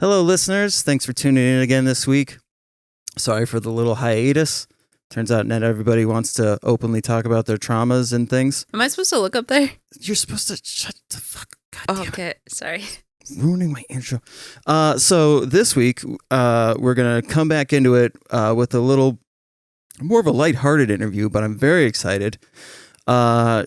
Hello, listeners. Thanks for tuning in again this week. Sorry for the little hiatus. Turns out not everybody wants to openly talk about their traumas and things. Am I supposed to look up there? You're supposed to shut the fuck. God damn it. Okay, sorry. Ruining my intro. So this week, we're going to come back into it with a little more of a lighthearted interview, but I'm very excited.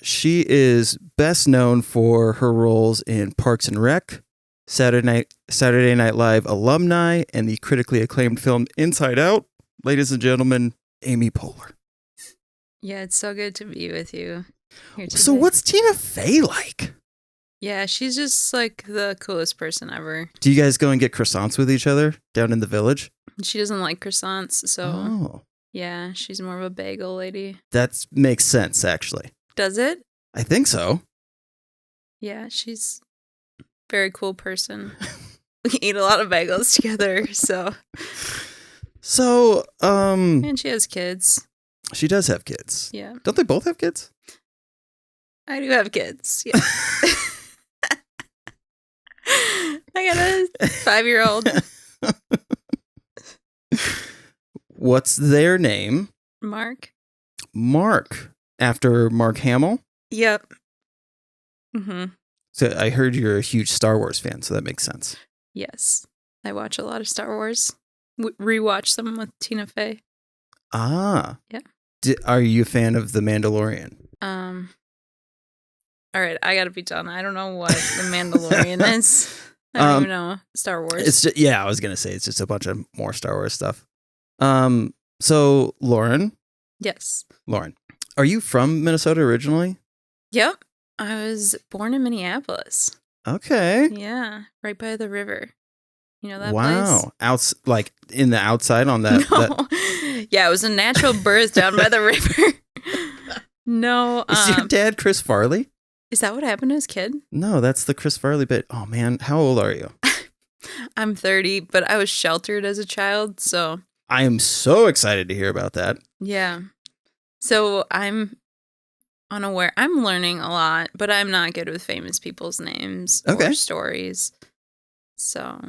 She is best known for her roles in Parks and Rec, Saturday Night Live alumni, and the critically acclaimed film Inside Out. Ladies and gentlemen, Amy Poehler. Yeah, it's so good to be with you here today. So what's Tina Fey like? Yeah, she's just like the coolest person ever. Do you guys go and get croissants with each other down in the village? She doesn't like croissants, so Oh, yeah, she's more of a bagel lady. that makes sense, actually. Does it? I think so. Yeah, she's a very cool person. We eat a lot of bagels together, so. So, And she has kids. she does have kids. Yeah, Don't they both have kids? I do have kids. Yeah. I got a 5-year-old. What's their name? Mark. Mark. After Mark Hamill? Yep. Mm-hmm. So I heard you're a huge Star Wars fan, so that makes sense. Yes. I watch a lot of Star Wars. Rewatch some with Tina Fey. Ah. Yeah. Are you a fan of The Mandalorian? All right, I gotta be done. I don't know what The Mandalorian is. I don't even know Star Wars. It's just, yeah, I was gonna say it's just a bunch of more Star Wars stuff. So Lauren, are you from Minnesota originally? Yep. I was born in Minneapolis. Okay. Yeah, right by the river. You know that Wow. Like in the outside on that. place? No. Yeah, it was a natural birth down by the river. No. Is your dad Chris Farley? Is that what happened to his kid? No, that's the Chris Farley bit. Oh man, how old are you? I'm 30, but I was sheltered as a child, so. I am so excited to hear about that. Yeah. So I'm unaware. I'm learning a lot, but I'm not good with famous people's names or stories. So.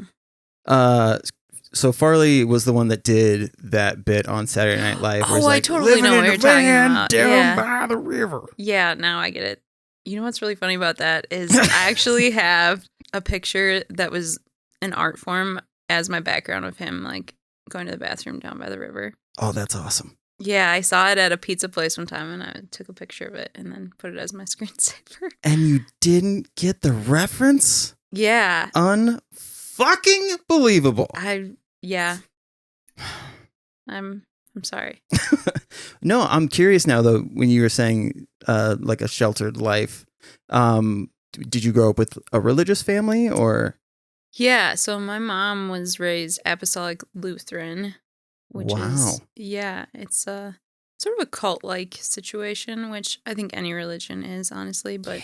So Farley was the one that did that bit on Saturday Night Live. Where Oh, I totally know what you're talking about. Down by the river. Yeah, now I get it. You know what's really funny about that is I actually have a picture that was an art form as my background of him, like going to the bathroom down by the river. Oh, that's awesome. Yeah, I saw it at a pizza place one time and I took a picture of it and then put it as my screensaver. And you didn't get the reference? Yeah. Unfucking believable. Yeah. I'm sorry. No, I'm curious now though, when you were saying like a sheltered life, did you grow up with a religious family or? Yeah, so my mom was raised Apostolic Lutheran, which is, yeah, it's a sort of a cult-like situation, which I think any religion is, honestly, but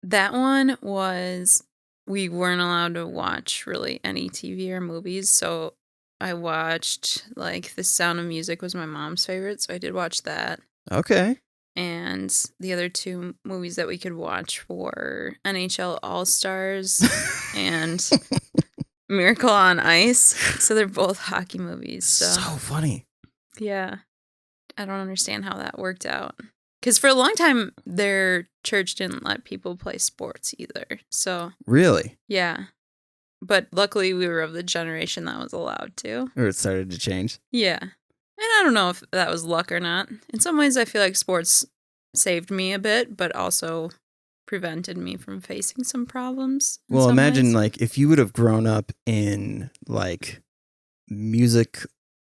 that one was, we weren't allowed to watch really any TV or movies, so I watched, like, The Sound of Music was my mom's favorite, so I did watch that. Okay. And the other two movies that we could watch were NHL All-Stars and Miracle on Ice. So they're both hockey movies. So funny. Yeah. I don't understand how that worked out. Because for a long time, their church didn't let people play sports either. So. Really? Yeah. But luckily, we were of the generation that was allowed to. Or it started to change? Yeah. And I don't know if that was luck or not. In some ways, I feel like sports saved me a bit, but also prevented me from facing some problems. Well, imagine like if you would have grown up in like music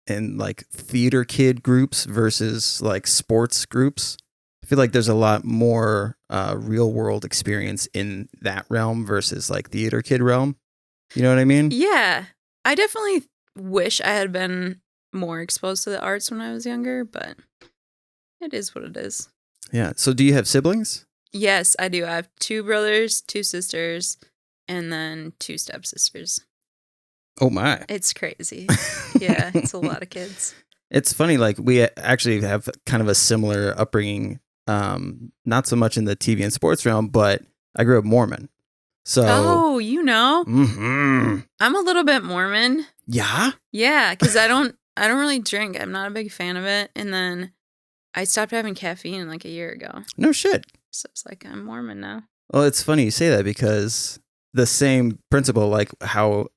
and like theater kid groups versus like sports groups. I feel like there's a lot more real world experience in that realm versus like theater kid realm. You know what I mean? Yeah. I definitely wish I had been more exposed to the arts when I was younger, but it is what it is. Yeah. So do you have siblings? Yes, I do. I have 2 brothers, 2 sisters, and then 2 stepsisters. Oh my. It's crazy. Yeah, it's a lot of kids. It's funny, like we actually have kind of a similar upbringing, not so much in the TV and sports realm, but I grew up Mormon. So, you know, mm-hmm. I'm a little bit Mormon. Yeah? Yeah, because I don't really drink. I'm not a big fan of it. And then I stopped having caffeine like a year ago. No shit. So it's like I'm Mormon now. Well, it's funny you say that because the same principle, like how,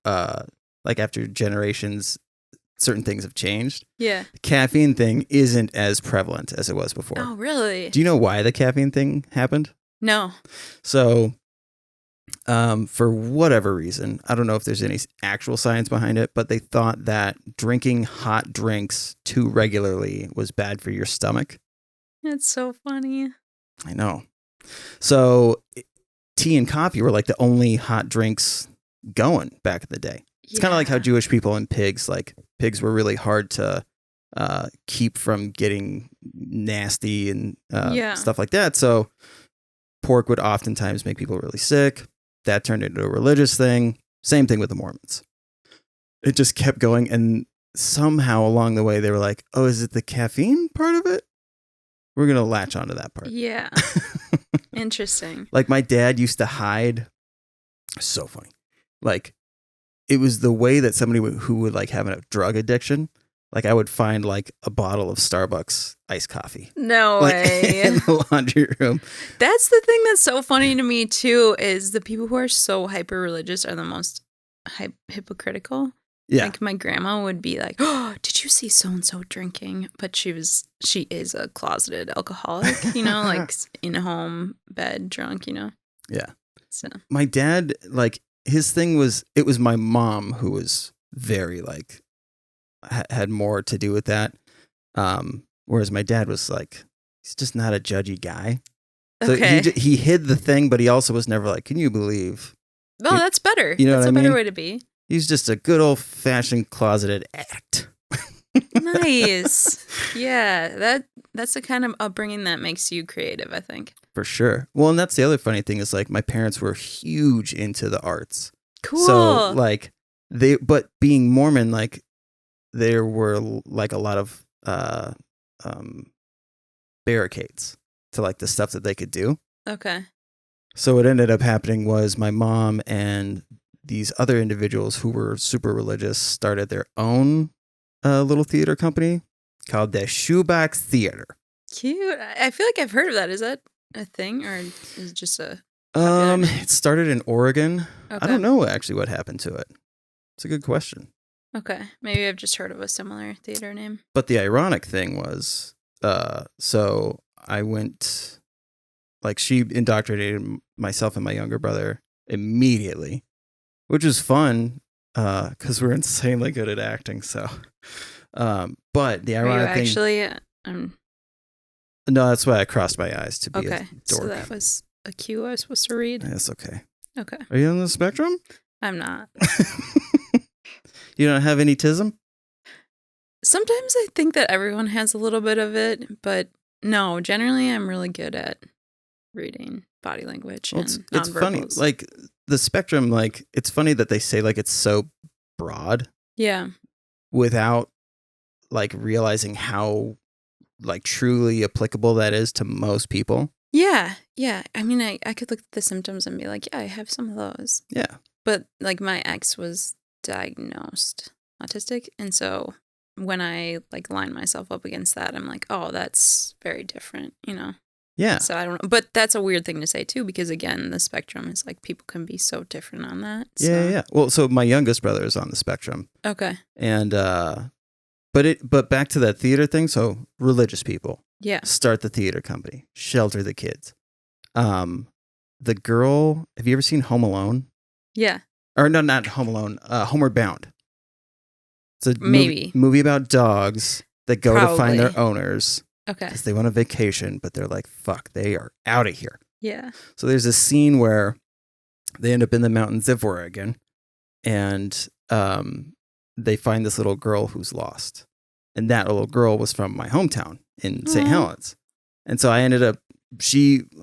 like after generations, certain things have changed. Yeah. The caffeine thing isn't as prevalent as it was before. Oh, really? Do you know why the caffeine thing happened? No. So, for whatever reason, I don't know if there's any actual science behind it, but they thought that drinking hot drinks too regularly was bad for your stomach. It's so funny. I know. So tea and coffee were like the only hot drinks going back in the day. It's kind of like how Jewish people and pigs were really hard to keep from getting nasty and stuff like that. So pork would oftentimes make people really sick. That turned into a religious thing. Same thing with the Mormons. It just kept going. And somehow along the way, they were like, oh, is it the caffeine part of it? We're going to latch onto that part. Yeah. Interesting. Like my dad used to hide. So funny. Like it was the way that somebody who would like have a drug addiction. Like I would find like a bottle of Starbucks iced coffee. No way. In the laundry room. That's the thing that's so funny to me too, is the people who are so hyper religious are the most hypocritical. Yeah. Like my grandma would be like, oh, did you see so-and-so drinking? But she is a closeted alcoholic, you know, like in home bed drunk, you know? Yeah. So my dad, like his thing was, it was my mom who was very like, had more to do with that. Whereas my dad was like, he's just not a judgy guy. So he hid the thing, but he also was never like, can you believe? Oh, that's better. You know that's what a I mean? better way to be. He's just a good old fashioned closeted addict. Nice. Yeah, that's the kind of upbringing that makes you creative, I think. For sure. Well, and that's the other funny thing is like my parents were huge into the arts. Cool. So like but being Mormon, like there were like a lot of barricades to like the stuff that they could do. Okay. So what ended up happening was my mom and these other individuals who were super religious started their own little theater company called the Shoebox Theater. Cute. I feel like I've heard of that. Is that a thing or is it just a... It started in Oregon. Okay. I don't know actually what happened to it. It's a good question. Okay. Maybe I've just heard of a similar theater name. But the ironic thing was, so I went, like she indoctrinated myself and my younger brother immediately, which was fun because we're insanely good at acting. So, but the ironic thing... Actually, No, that's why I crossed my eyes to be a dork. So that was a cue I was supposed to read? That's okay. Okay. Are you on the spectrum? I'm not. You don't have any tism? Sometimes I think that everyone has a little bit of it, but no, generally I'm really good at reading body language and nonverbals. It's funny. Like the spectrum, like it's funny that they say like it's so broad. Yeah. Without like realizing how like truly applicable that is to most people. Yeah. Yeah. I mean, I could look at the symptoms and be like, yeah, I have some of those. Yeah. But like my ex was diagnosed autistic. And so when I like line myself up against that, I'm like, oh, that's very different, you know? Yeah. So I don't know. But that's a weird thing to say too, because again, the spectrum is like people can be so different on that. So. Yeah. Well, so my youngest brother is on the spectrum. Okay. And, but back to that theater thing. So religious people. Yeah. Start the theater company, shelter the kids. The girl, have you ever seen Home Alone? Yeah. Or no, not Home Alone, Homeward Bound. It's a movie about dogs that go to find their owners. Okay. Because they want a vacation, but they're like, fuck, they are out of here. Yeah. So there's a scene where they end up in the mountains of Oregon and they find this little girl who's lost. And that little girl was from my hometown in St. Helens. And so I ended up,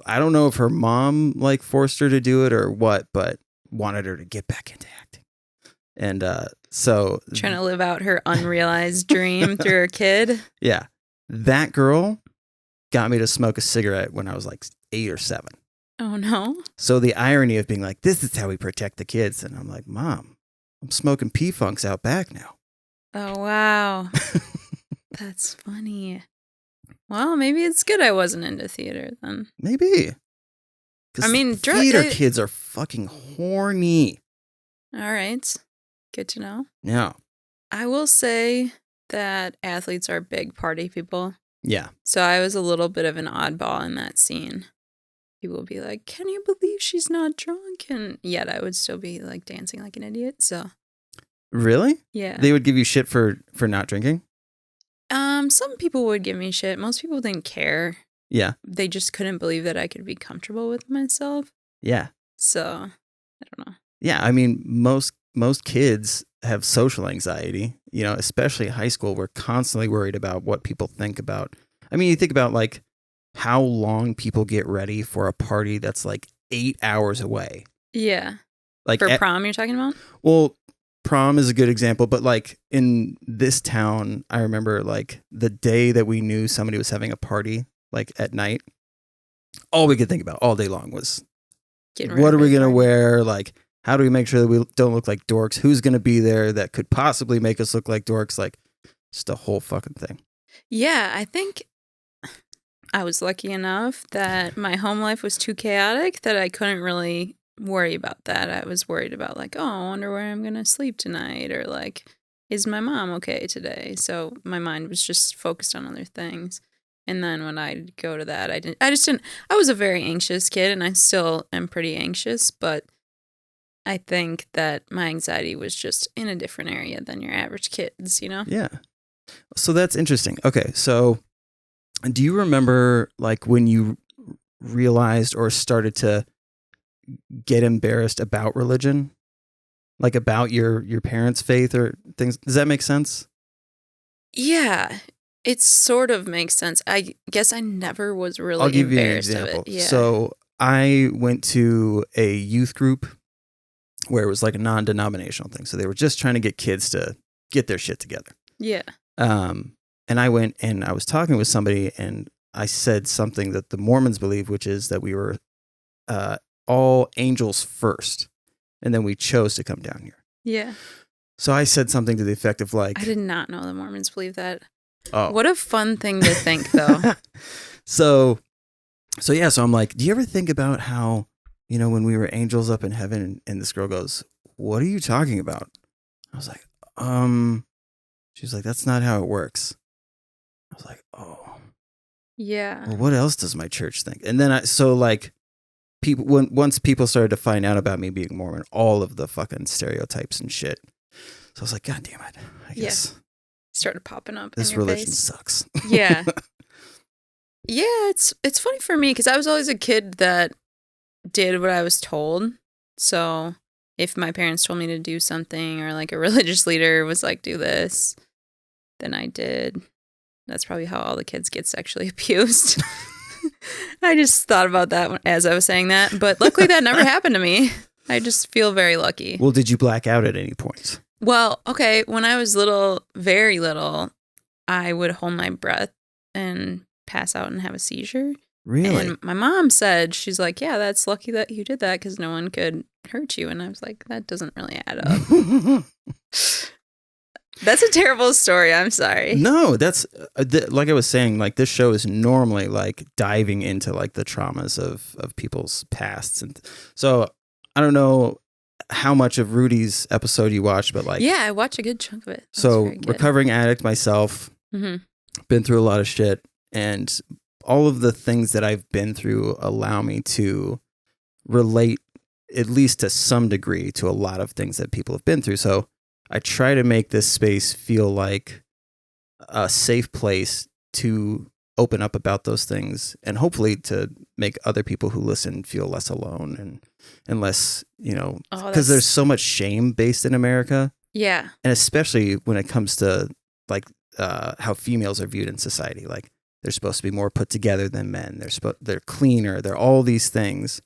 I don't know if her mom like forced her to do it or what, but wanted her to get back into acting. And so... Trying to live out her unrealized dream through her kid. Yeah. That girl got me to smoke a cigarette when I was like 8 or 7. Oh, no. So the irony of being like, this is how we protect the kids. And I'm like, Mom, I'm smoking P-Funks out back now. Oh, wow. That's funny. Well, maybe it's good I wasn't into theater then. Maybe. I mean, theater kids are fucking horny. All right. Good to know. Yeah. I will say that athletes are big party people. Yeah. So I was a little bit of an oddball in that scene. People would be like, can you believe she's not drunk? And yet I would still be like dancing like an idiot. So. Really? Yeah. They would give you shit for not drinking? Some people would give me shit. Most people didn't care. Yeah. They just couldn't believe that I could be comfortable with myself. Yeah. So, I don't know. Yeah, I mean, most kids have social anxiety, you know, especially high school. We're constantly worried about what people think about. I mean, you think about like how long people get ready for a party that's like 8 hours away. Yeah. Like for prom you're talking about? Well, prom is a good example, but like in this town, I remember like the day that we knew somebody was having a party, like at night, all we could think about all day long was what are we going to wear? Like, how do we make sure that we don't look like dorks? Who's going to be there that could possibly make us look like dorks? Like, just a whole fucking thing. Yeah, I think I was lucky enough that my home life was too chaotic that I couldn't really worry about that. I was worried about like, oh, I wonder where I'm going to sleep tonight, or like, is my mom okay today? So my mind was just focused on other things. And then when I'd go to that, I was a very anxious kid, and I still am pretty anxious, but I think that my anxiety was just in a different area than your average kids, you know? Yeah. So that's interesting. Okay. So do you remember like when you realized or started to get embarrassed about religion? Like about your parents' faith or things? Does that make sense? Yeah. It sort of makes sense. I guess I never was really I'll give you an embarrassed example. of it. Yeah. So I went to a youth group where it was like a non-denominational thing. So they were just trying to get kids to get their shit together. Yeah. And I went and I was talking with somebody and I said something that the Mormons believe, which is that we were all angels first. And then we chose to come down here. Yeah. So I said something to the effect of like... I did not know the Mormons believe that. Oh. What a fun thing to think, though. So I'm like, do you ever think about how, you know, when we were angels up in heaven and this girl goes, what are you talking about? I was like, she was like, that's not how it works. I was like, oh. Yeah. Well, what else does my church think? And then once people started to find out about me being Mormon, all of the fucking stereotypes and shit. So I was like, God damn it. I guess. Started popping up. This in your religion face. sucks. Yeah. Yeah, it's funny for me because I was always a kid that did what I was told. So if my parents told me to do something, or like a religious leader was like, do this, then I did. That's probably how all the kids get sexually abused. I just thought about that as I was saying that. But luckily that never happened to me. I just feel very lucky. Well, did you black out at any point? Well, okay, when I was little, very little, I would hold my breath and pass out and have a seizure. Really? And my mom said, she's like, yeah, that's lucky that you did that because no one could hurt you. And I was like, that doesn't really add up. That's a terrible story. I'm sorry. No, that's like I was saying, like this show is normally like diving into like the traumas of people's pasts. And so I don't know how much of Rudy's episode you watched, but like, yeah, I watched a good chunk of it. So recovering addict myself, been through a lot of shit, and all of the things that I've been through allow me to relate at least to some degree to a lot of things that people have been through. So I try to make this space feel like a safe place to open up about those things, and hopefully to make other people who listen feel less alone and less, you know, because there's so much shame based in America. Yeah. And especially when it comes to like how females are viewed in society. Like they're supposed to be more put together than men. They're cleaner. They're all these things.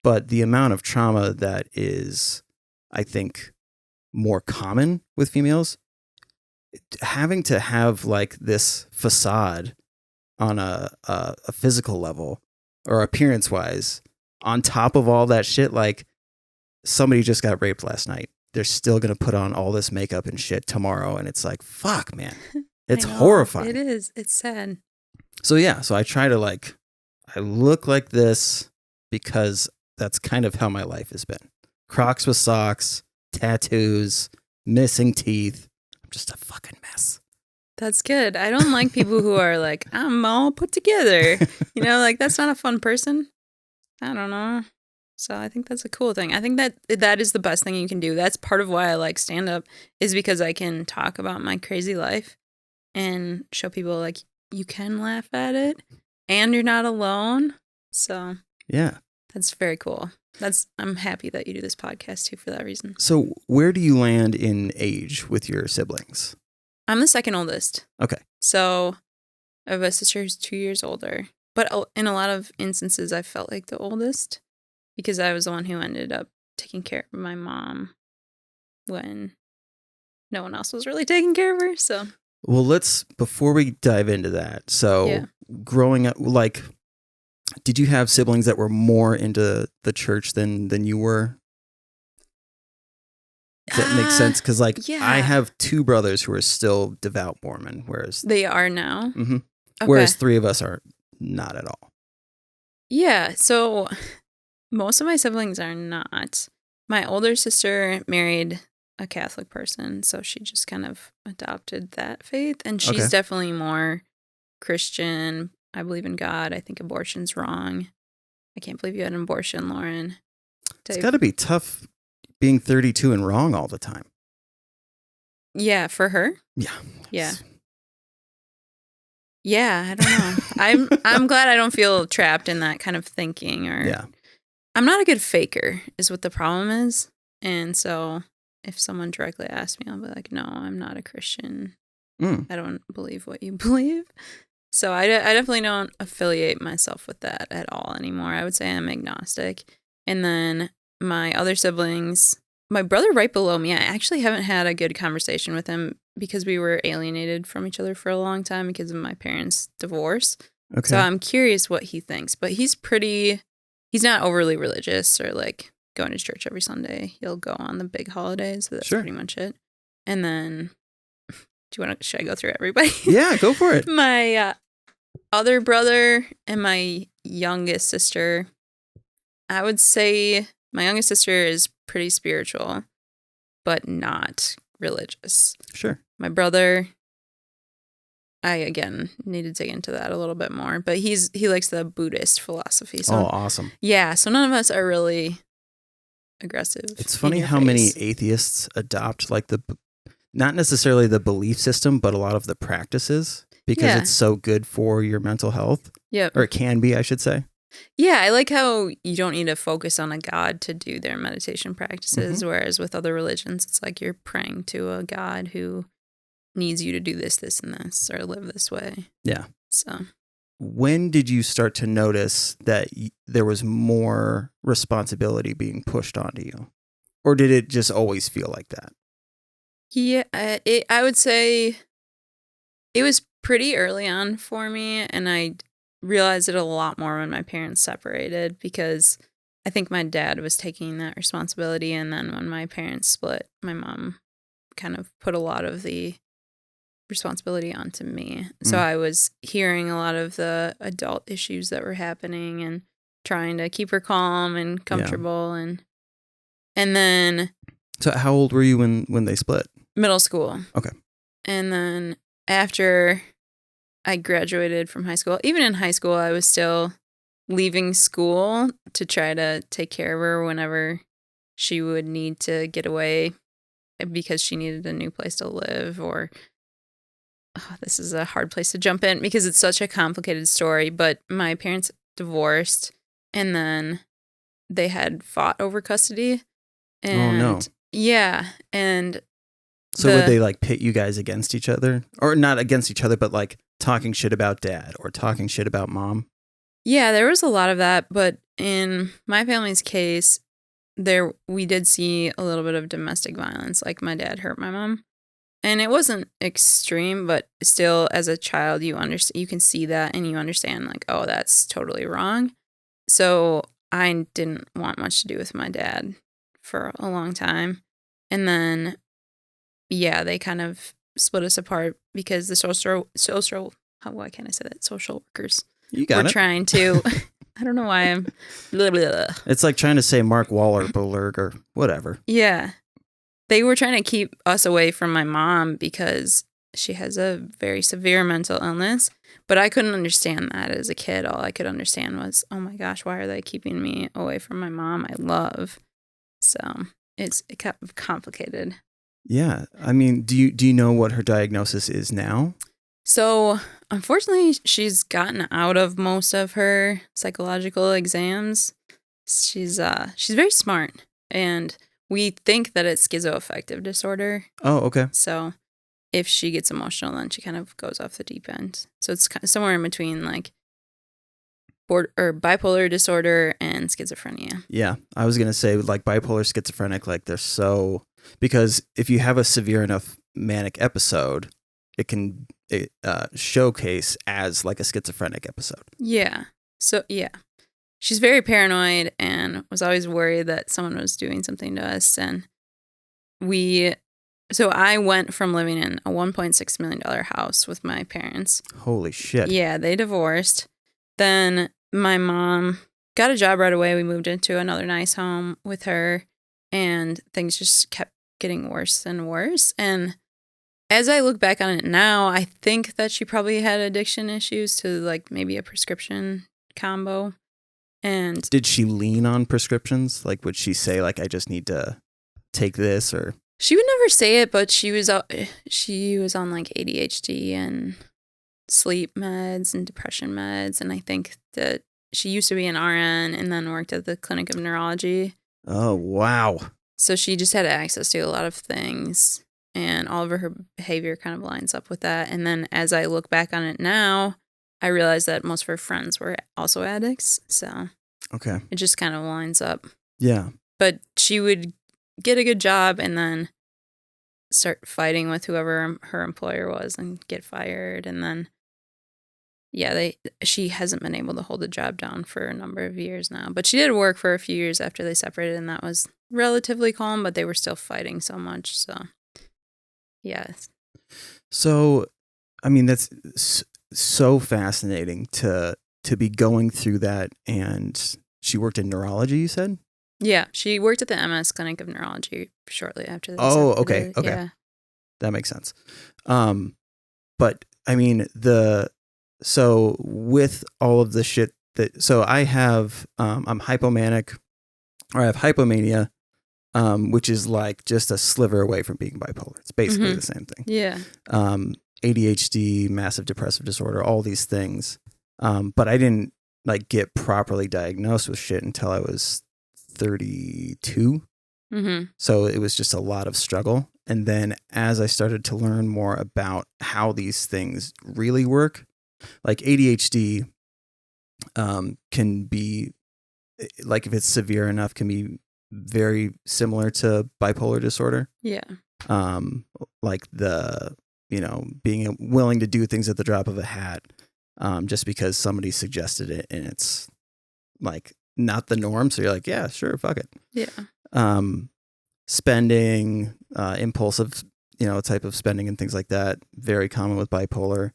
But the amount of trauma that is, I think, more common with females, having to have like this facade on a physical level or appearance wise on top of all that shit, like somebody just got raped last night. They're still going to put on all this makeup and shit tomorrow. And it's like, fuck, man. It's horrifying. It is. It's sad. So yeah, so I try to like, I look like this because that's kind of how my life has been. Crocs with socks, tattoos, missing teeth. I'm just a fucking mess. That's good. I don't like people who are like, I'm all put together. You know, like that's not a fun person. I don't know. So I think that's a cool thing. I think that is the best thing you can do. That's part of why I like stand-up, is because I can talk about my crazy life and show people like you can laugh at it and you're not alone. So yeah, that's very cool. I'm happy that you do this podcast too for that reason. So where do you land in age with your siblings? I'm the second oldest. Okay. So I have a sister who's 2 years older. But in a lot of instances, I felt like the oldest because I was the one who ended up taking care of my mom when no one else was really taking care of her. So, well, before we dive into that, so growing up, like, did you have siblings that were more into the church than you were? Does that make sense? Because, like, yeah. I have two brothers who are still devout Mormon, whereas they are now. Mm-hmm. Okay. Whereas three of us are not at all. Yeah. So most of my siblings are not. My older sister married a Catholic person, so she just kind of adopted that faith. And she's definitely more Christian. I believe in God. I think abortion's wrong. I can't believe you had an abortion, Lauren. It's got to be tough being 32 and wrong all the time. Yeah, for her? Yeah. Yeah. Yeah, I don't know. I'm glad I don't feel trapped in that kind of thinking. Or I'm not a good faker is what the problem is. And so if someone directly asks me, I'll be like, no, I'm not a Christian. I don't believe what you believe. So I definitely don't affiliate myself with that at all anymore. I would say I'm agnostic. And then my other siblings, my brother right below me, I actually haven't had a good conversation with him because we were alienated from each other for a long time because of my parents' divorce. Okay. So I'm curious what he thinks. But he's not overly religious or like going to church every Sunday. He'll go on the big holidays. So that's pretty much it. And then, should I go through everybody? Yeah, go for it. My other brother and my youngest sister, I would say my youngest sister is pretty spiritual, but not religious. Sure. My brother, I again need to dig into that a little bit more, but he likes the Buddhist philosophy. So, awesome. Yeah, so none of us are really aggressive. It's funny how many atheists adopt like not necessarily the belief system, but a lot of the practices because it's so good for your mental health. Yep. Or it can be, I should say. Yeah, I like how you don't need to focus on a god to do their meditation practices, whereas with other religions, it's like you're praying to a god who needs you to do this, this, and this, or live this way. Yeah. So when did you start to notice that there was more responsibility being pushed onto you? Or did it just always feel like that? Yeah, I would say it was pretty early on for me, and I realized it a lot more when my parents separated because I think my dad was taking that responsibility, and then when my parents split, my mom kind of put a lot of the responsibility onto me. So I was hearing a lot of the adult issues that were happening and trying to keep her calm and comfortable and then. So how old were you when they split? Middle school. Okay. And then after I graduated from high school, even in high school, I was still leaving school to try to take care of her whenever she would need to get away because she needed a new place to live or this is a hard place to jump in because it's such a complicated story, but my parents divorced and then they had fought over custody. And oh, no. Yeah. And so would they like pit you guys against each other? Or not against each other, but like talking shit about dad or talking shit about mom? Yeah, there was a lot of that. But in my family's case, we did see a little bit of domestic violence. Like my dad hurt my mom. And it wasn't extreme, but still as a child, you can see that and you understand like, oh, that's totally wrong. So I didn't want much to do with my dad for a long time. And then, yeah, they kind of split us apart because the why can't I say that? Social workers were trying to, I don't know why I'm, blah, blah, blah. It's like trying to say Mark Wahlberg or whatever. Yeah. They were trying to keep us away from my mom because she has a very severe mental illness. But I couldn't understand that as a kid. All I could understand was, oh my gosh, why are they keeping me away from my mom I love? So it got complicated. Yeah. I mean, do you know what her diagnosis is now? So unfortunately, she's gotten out of most of her psychological exams. She's very smart, and we think that it's schizoaffective disorder. Oh, okay. So if she gets emotional, then she kind of goes off the deep end. So it's somewhere in between like bipolar disorder and schizophrenia. Yeah. I was going to say like bipolar, schizophrenic, like they're so, because if you have a severe enough manic episode, it can showcase as like a schizophrenic episode. Yeah. So yeah. She's very paranoid and was always worried that someone was doing something to us. And so I went from living in a $1.6 million house with my parents. Holy shit. Yeah, they divorced. Then my mom got a job right away. We moved into another nice home with her, and things just kept getting worse and worse. And as I look back on it now, I think that she probably had addiction issues to like maybe a prescription combo. And did she lean on prescriptions? Like, would she say like, I just need to take this? Or she would never say it, but she was on like ADHD and sleep meds and depression meds. And I think that she used to be an RN and then worked at the Clinic of Neurology. Oh, wow. So she just had access to a lot of things, and all of her behavior kind of lines up with that. And then as I look back on it now, I realized that most of her friends were also addicts. So okay, it just kind of lines up. Yeah. But she would get a good job and then start fighting with whoever her employer was and get fired. And then, yeah, she hasn't been able to hold the job down for a number of years now. But she did work for a few years after they separated, and that was relatively calm, but they were still fighting so much. So, yeah. So, I mean, that's so fascinating to be going through that. And she worked in neurology, you said? Yeah, she worked at the MS Clinic of Neurology shortly after that. Oh, okay. Yeah. That makes sense. But I mean, so with all of the shit so I have, I'm hypomanic, or I have hypomania, which is like just a sliver away from being bipolar. It's basically the same thing. Yeah. ADHD, massive depressive disorder, all these things. But I didn't like get properly diagnosed with shit until I was 32. So it was just a lot of struggle. And then as I started to learn more about how these things really work, like ADHD can be, like if it's severe enough, can be very similar to bipolar disorder. Yeah. Like being willing to do things at the drop of a hat, just because somebody suggested it and it's like not the norm. So you're like, yeah, sure, fuck it. Yeah. Spending, impulsive, type of spending and things like that. Very common with bipolar.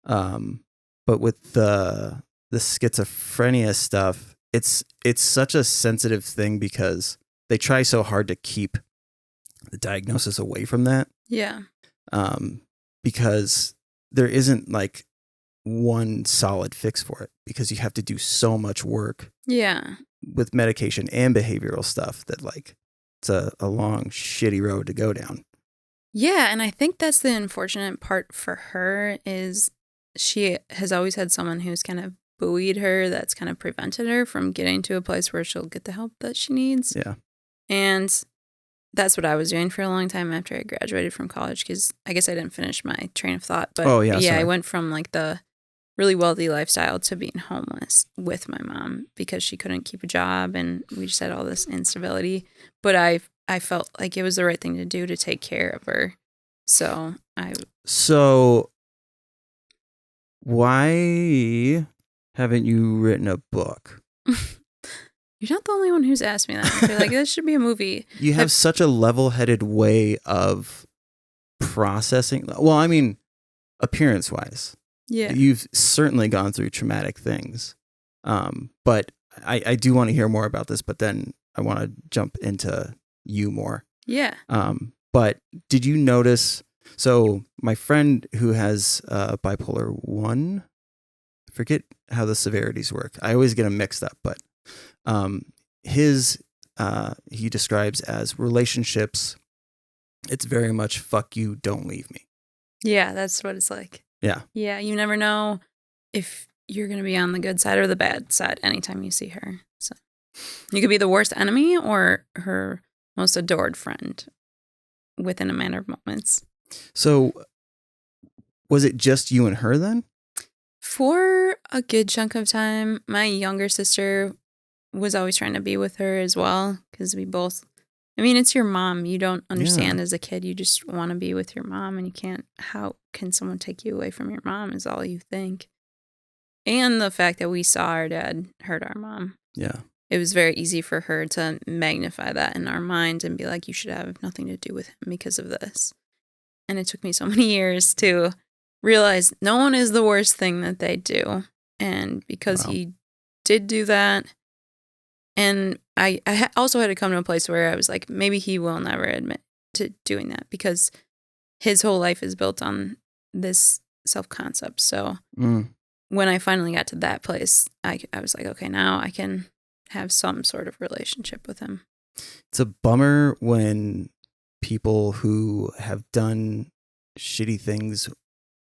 But with the schizophrenia stuff, it's such a sensitive thing because they try so hard to keep the diagnosis away from that. Yeah. Because there isn't like one solid fix for it, because you have to do so much work. Yeah. With medication and behavioral stuff that like it's a long shitty road to go down. Yeah, and I think that's the unfortunate part for her is she has always had someone who's kind of buoyed her, that's kind of prevented her from getting to a place where she'll get the help that she needs. Yeah. And that's what I was doing for a long time after I graduated from college, because I guess I didn't finish my train of thought. But I went from like the really wealthy lifestyle to being homeless with my mom because she couldn't keep a job and we just had all this instability. But I felt like it was the right thing to do to take care of her. So why haven't you written a book? You're not the only one who's asked me that. They're like, this should be a movie. You have such a level-headed way of processing. Well, I mean, appearance-wise. Yeah. You've certainly gone through traumatic things. But I do want to hear more about this, but then I want to jump into you more. Yeah. But did you notice, so my friend who has bipolar 1, I forget how the severities work. I always get them mixed up, but he describes as relationships, it's very much fuck you, don't leave me. Yeah, that's what it's like. Yeah. Yeah, you never know if you're going to be on the good side or the bad side anytime you see her. So you could be the worst enemy or her most adored friend within a matter of moments. So was it just you and her then? For a good chunk of time, my younger sister was always trying to be with her as well because we both, I mean, it's your mom. You don't understand as a kid. You just want to be with your mom and you can't, how can someone take you away from your mom is all you think. And the fact that we saw our dad hurt our mom. Yeah. It was very easy for her to magnify that in our minds and be like, you should have nothing to do with him because of this. And it took me so many years to realize no one is the worst thing that they do. And because he did do that, and I also had to come to a place where I was like, maybe he will never admit to doing that because his whole life is built on this self-concept. So when I finally got to that place, I was like, okay, now I can have some sort of relationship with him. It's a bummer when people who have done shitty things,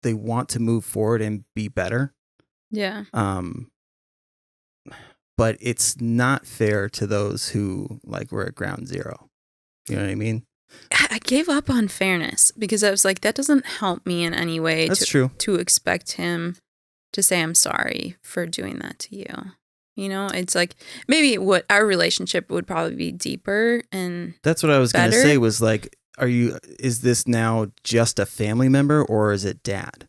they want to move forward and be better. Yeah. But it's not fair to those who like were at ground zero. You know what I mean? I gave up on fairness because I was like, that doesn't help me in any way. That's true. To expect him to say, I'm sorry for doing that to you. You know, it's like maybe what our relationship would probably be deeper and that's what I was going to say was like, is this now just a family member or is it dad?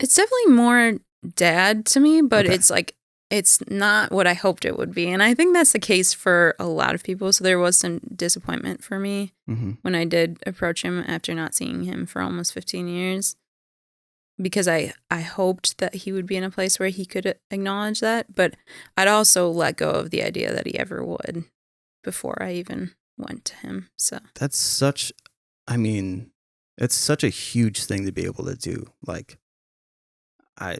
It's definitely more dad to me, but it's like, it's not what I hoped it would be. And I think that's the case for a lot of people. So there was some disappointment for me when I did approach him after not seeing him for almost 15 years. Because I hoped that he would be in a place where he could acknowledge that. But I'd also let go of the idea that he ever would before I even went to him. So that's such, I mean, it's such a huge thing to be able to do. Like, I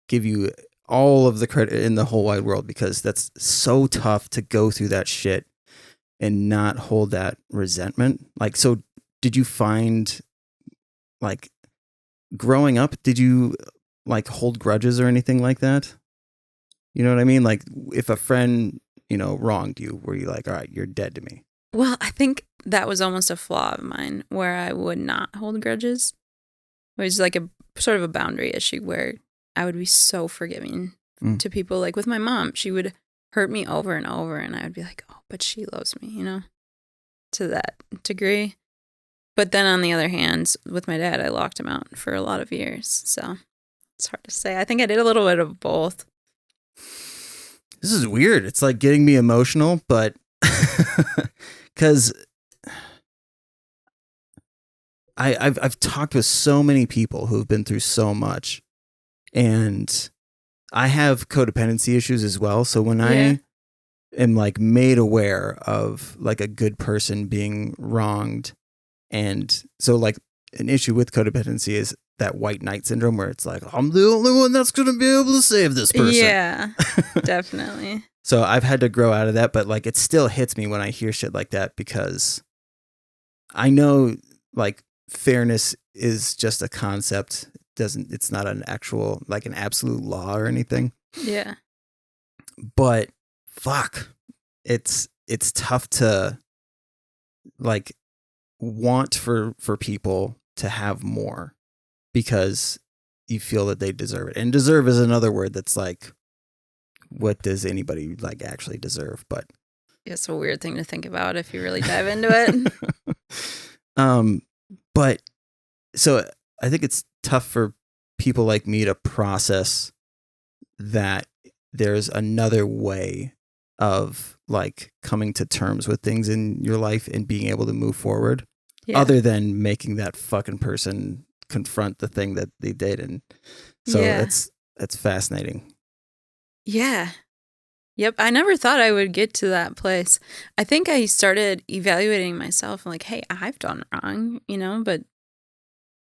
give you all of the credit in the whole wide world because that's so tough to go through that shit and not hold that resentment. Like, so did you find, like, growing up, did you like hold grudges or anything like that? You know what I mean? Like if a friend, you know, wronged you, were you like, all right, you're dead to me? Well, I think that was almost a flaw of mine where I would not hold grudges. It was like a sort of a boundary issue where I would be so forgiving to people. Like with my mom, she would hurt me over and over and I would be like, oh, but she loves me, you know, to that degree. But then on the other hand, with my dad, I locked him out for a lot of years. So it's hard to say. I think I did a little bit of both. This is weird. It's like getting me emotional, but because I've talked with so many people who've been through so much, and I have codependency issues as well. So when I am like made aware of like a good person being wronged, and so like an issue with codependency is that white knight syndrome where it's like, I'm the only one that's going to be able to save this person. Yeah, definitely. So I've had to grow out of that, but like it still hits me when I hear shit like that because I know like fairness is just a concept. It's not an actual, like an absolute law or anything. Yeah. But fuck, it's tough to like want for people to have more because you feel that they deserve it. And deserve is another word that's like, what does anybody like actually deserve? But it's a weird thing to think about if you really dive into it. But so I think it's tough for people like me to process that there's another way of like coming to terms with things in your life and being able to move forward, Yeah. other than making that fucking person confront the thing that they did. And so that's fascinating. Yeah. Yep. I never thought I would get to that place. I think I started evaluating myself like, hey, I've done wrong, but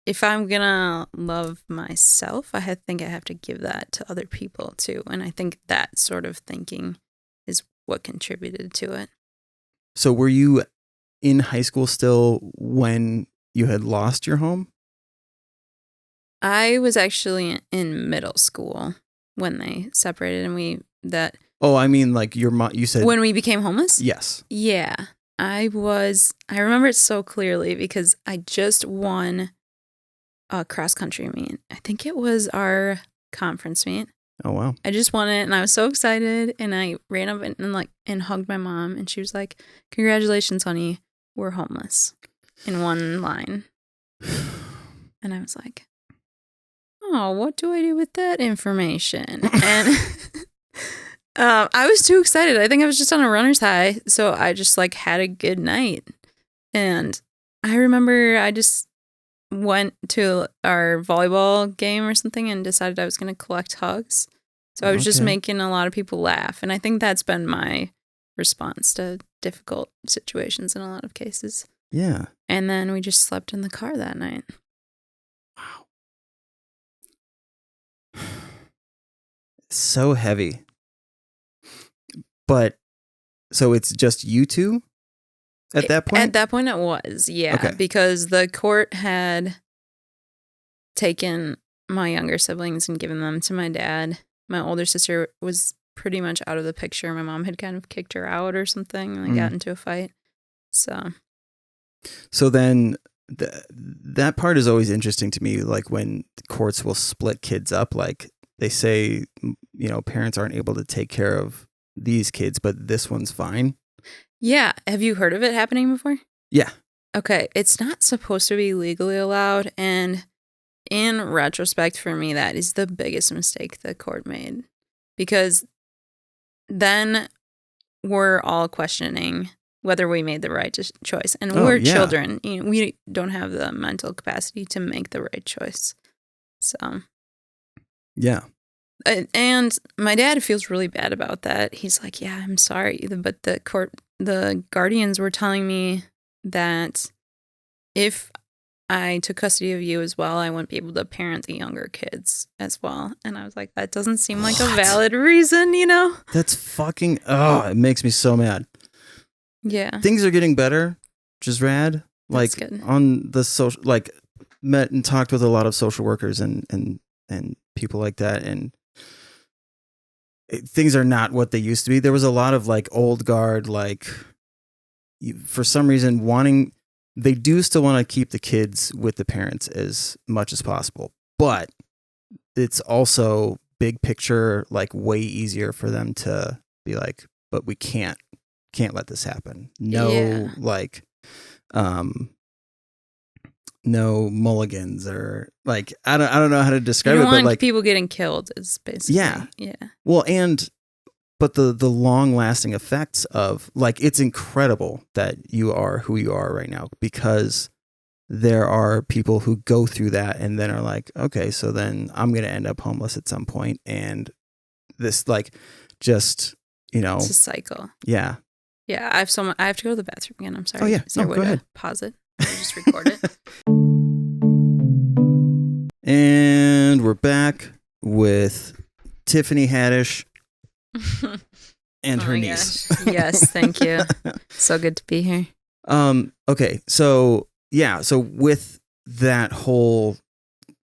if I'm going to love myself, think I have to give that to other people too. And I think that sort of thinking is what contributed to it. So were you in high school still when you had lost your home? I was actually in middle school when they separated and Oh, I mean, like your mom, you said. When we became homeless? Yes. Yeah. I remember it so clearly because I just won a cross country meet. I think it was our conference meet. Oh, wow. I just won it and I was so excited and I ran up and hugged my mom and she was like, "Congratulations, honey. We're homeless." In one line. And I was like, "Oh, what do I do with that information?" And I was too excited. I think I was just on a runner's high. So I just like had a good night. And I remember I just went to our volleyball game or something and decided I was going to collect hugs. So I was just making a lot of people laugh. And I think that's been my response to difficult situations in a lot of cases. Yeah. And then we just slept in the car that night. Wow. So heavy. But so it's just you two at that point? At that point it was, yeah. Okay. Because the court had taken my younger siblings and given them to my dad. My older sister was pretty much out of the picture. My mom had kind of kicked her out or something and they got into a fight. So then that part is always interesting to me, like when courts will split kids up, like they say, parents aren't able to take care of these kids, but this one's fine. Yeah. Have you heard of it happening before? Yeah. Okay. It's not supposed to be legally allowed. And in retrospect, for me, that is the biggest mistake the court made. Because then we're all questioning whether we made the right choice. And we're children. We don't have the mental capacity to make the right choice. So. Yeah. And my dad feels really bad about that. He's like, "Yeah, I'm sorry." But the guardians were telling me that if I took custody of you as well, I wouldn't be able to parent the younger kids as well. And I was like, that doesn't seem like a valid reason, That's fucking, it makes me so mad. Yeah. Things are getting better, which is rad. Like good. On the social, like met and talked with a lot of social workers and people like that. And things are not what they used to be. There was a lot of like old guard, like for some reason they do still want to keep the kids with the parents as much as possible, but it's also big picture, like way easier for them to be like, but we can't let this happen. No, like, no mulligans or like, I don't know how to describe you don't it, but want like people getting killed is basically. Yeah. Well, but the long lasting effects of like, it's incredible that you are who you are right now, because there are people who go through that and then are like, okay, so then I'm going to end up homeless at some point. And this like, just, it's a cycle. Yeah. Yeah. I have to go to the bathroom again. I'm sorry. Oh yeah. Is there a way go ahead. to pause it? Or just record it. And we're back with Tiffany Haddish and her niece. Yes, thank you. So good to be here. Okay, so with that whole,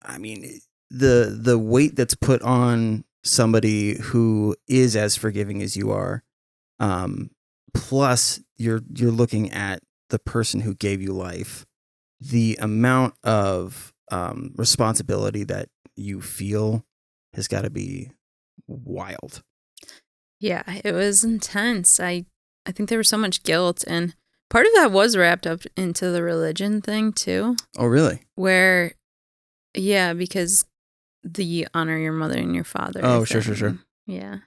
I mean, the weight that's put on somebody who is as forgiving as you are, plus you're looking at the person who gave you life, the amount of responsibility that you feel has got to be wild. Yeah, it was intense. I think there was so much guilt, and part of that was wrapped up into the religion thing too. Oh, really? Where, yeah, because the honor your mother and your father. Oh, sure. Yeah.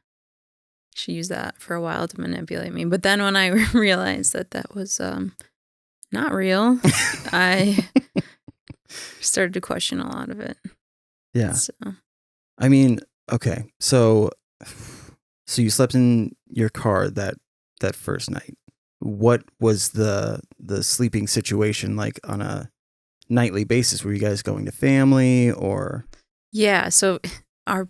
she used that for a while to manipulate me. But then when I realized that was not real, I started to question a lot of it. Yeah. So. I mean, okay. So you slept in your car that first night. What was the sleeping situation like on a nightly basis? Were you guys going to family or? Yeah. So our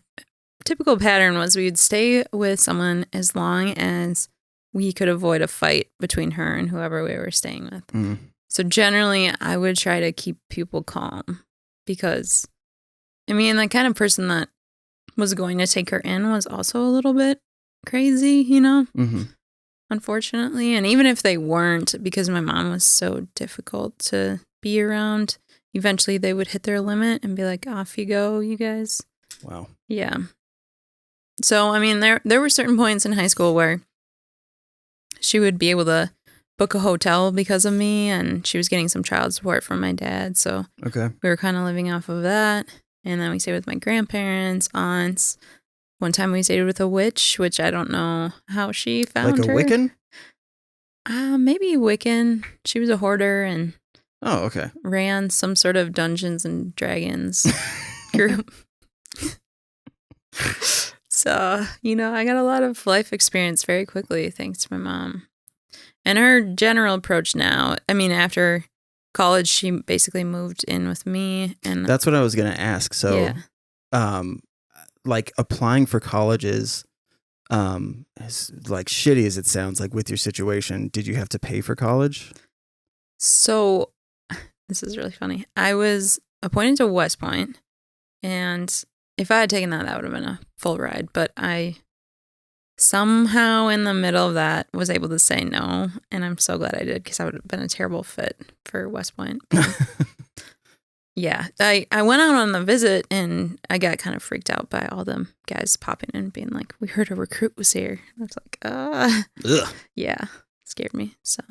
typical pattern was we would stay with someone as long as we could avoid a fight between her and whoever we were staying with. Mm. So generally, I would try to keep people calm because, I mean, the kind of person that was going to take her in was also a little bit crazy, you know? Mm-hmm. Unfortunately. And even if they weren't, because my mom was so difficult to be around, eventually they would hit their limit and be like, off you go, you guys. Wow. Yeah. So, I mean, there were certain points in high school where she would be able to book a hotel because of me, and she was getting some child support from my dad. So we were kind of living off of that. And then we stayed with my grandparents, aunts. One time we stayed with a witch, which I don't know how she found her. Like a Wiccan? Maybe Wiccan. She was a hoarder and okay. Ran some sort of Dungeons and Dragons group. So, you know, I got a lot of life experience very quickly thanks to my mom. And her general approach now, I mean, after college, she basically moved in with me. And that's what I was going to ask. So, like applying for colleges, as like shitty as it sounds like with your situation, did you have to pay for college? So this is really funny. I was appointed to West Point, and if I had taken that, that would have been a full ride. But I somehow in the middle of that was able to say no, and I'm so glad I did because I would have been a terrible fit for West Point. Yeah, I went out on the visit and I got kind of freaked out by all them guys popping in and being like, we heard a recruit was here. I was like, Ugh. Yeah, scared me. So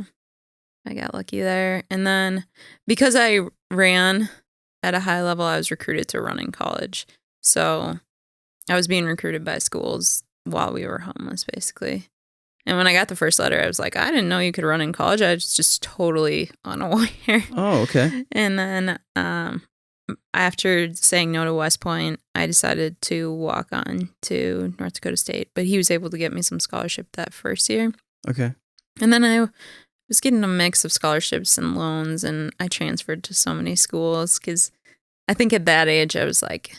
I got lucky there. And then because I ran at a high level, I was recruited to run in college. So I was being recruited by schools while we were homeless, basically. And when I got the first letter, I was like, I didn't know you could run in college. I was just totally unaware. Oh, okay. And then after saying no to West Point, I decided to walk on to North Dakota State. But he was able to get me some scholarship that first year. Okay. And then I was getting a mix of scholarships and loans, and I transferred to so many schools because I think at that age I was like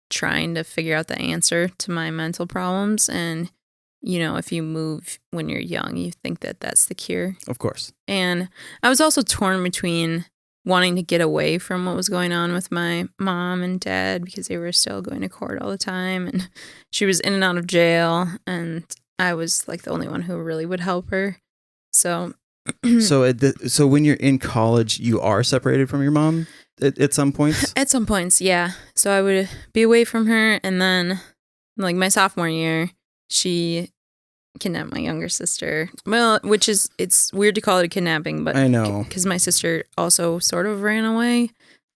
trying to figure out the answer to my mental problems. And you know, if you move when you're young, you think that that's the cure. Of course. And I was also torn between wanting to get away from what was going on with my mom and dad because they were still going to court all the time. And she was in and out of jail. And I was like the only one who really would help her. So. So when you're in college, you are separated from your mom at some points? At some points, yeah. So I would be away from her. And then like my sophomore year, she kidnapped my younger sister. Well, it's weird to call it a kidnapping, but I know. Because my sister also sort of ran away,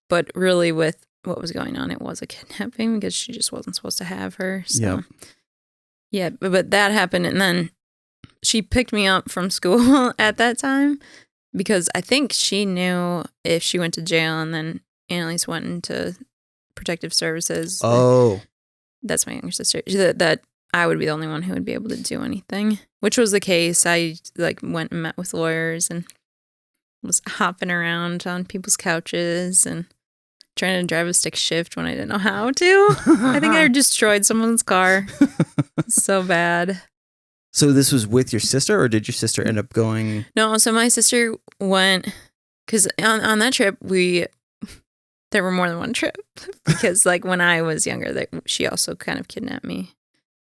but really with what was going on, it was a kidnapping because she just wasn't supposed to have her. So, yeah, but that happened. And then she picked me up from school at that time because I think she knew if she went to jail and then Annalise went into protective services. Oh. That's my younger sister. That I would be the only one who would be able to do anything, which was the case. I like went and met with lawyers and was hopping around on people's couches and trying to drive a stick shift when I didn't know how to. I think I destroyed someone's car. So bad. So this was with your sister, or did your sister end up going? No, so my sister went, because on that trip, there were more than one trip. Because like when I was younger, she also kind of kidnapped me.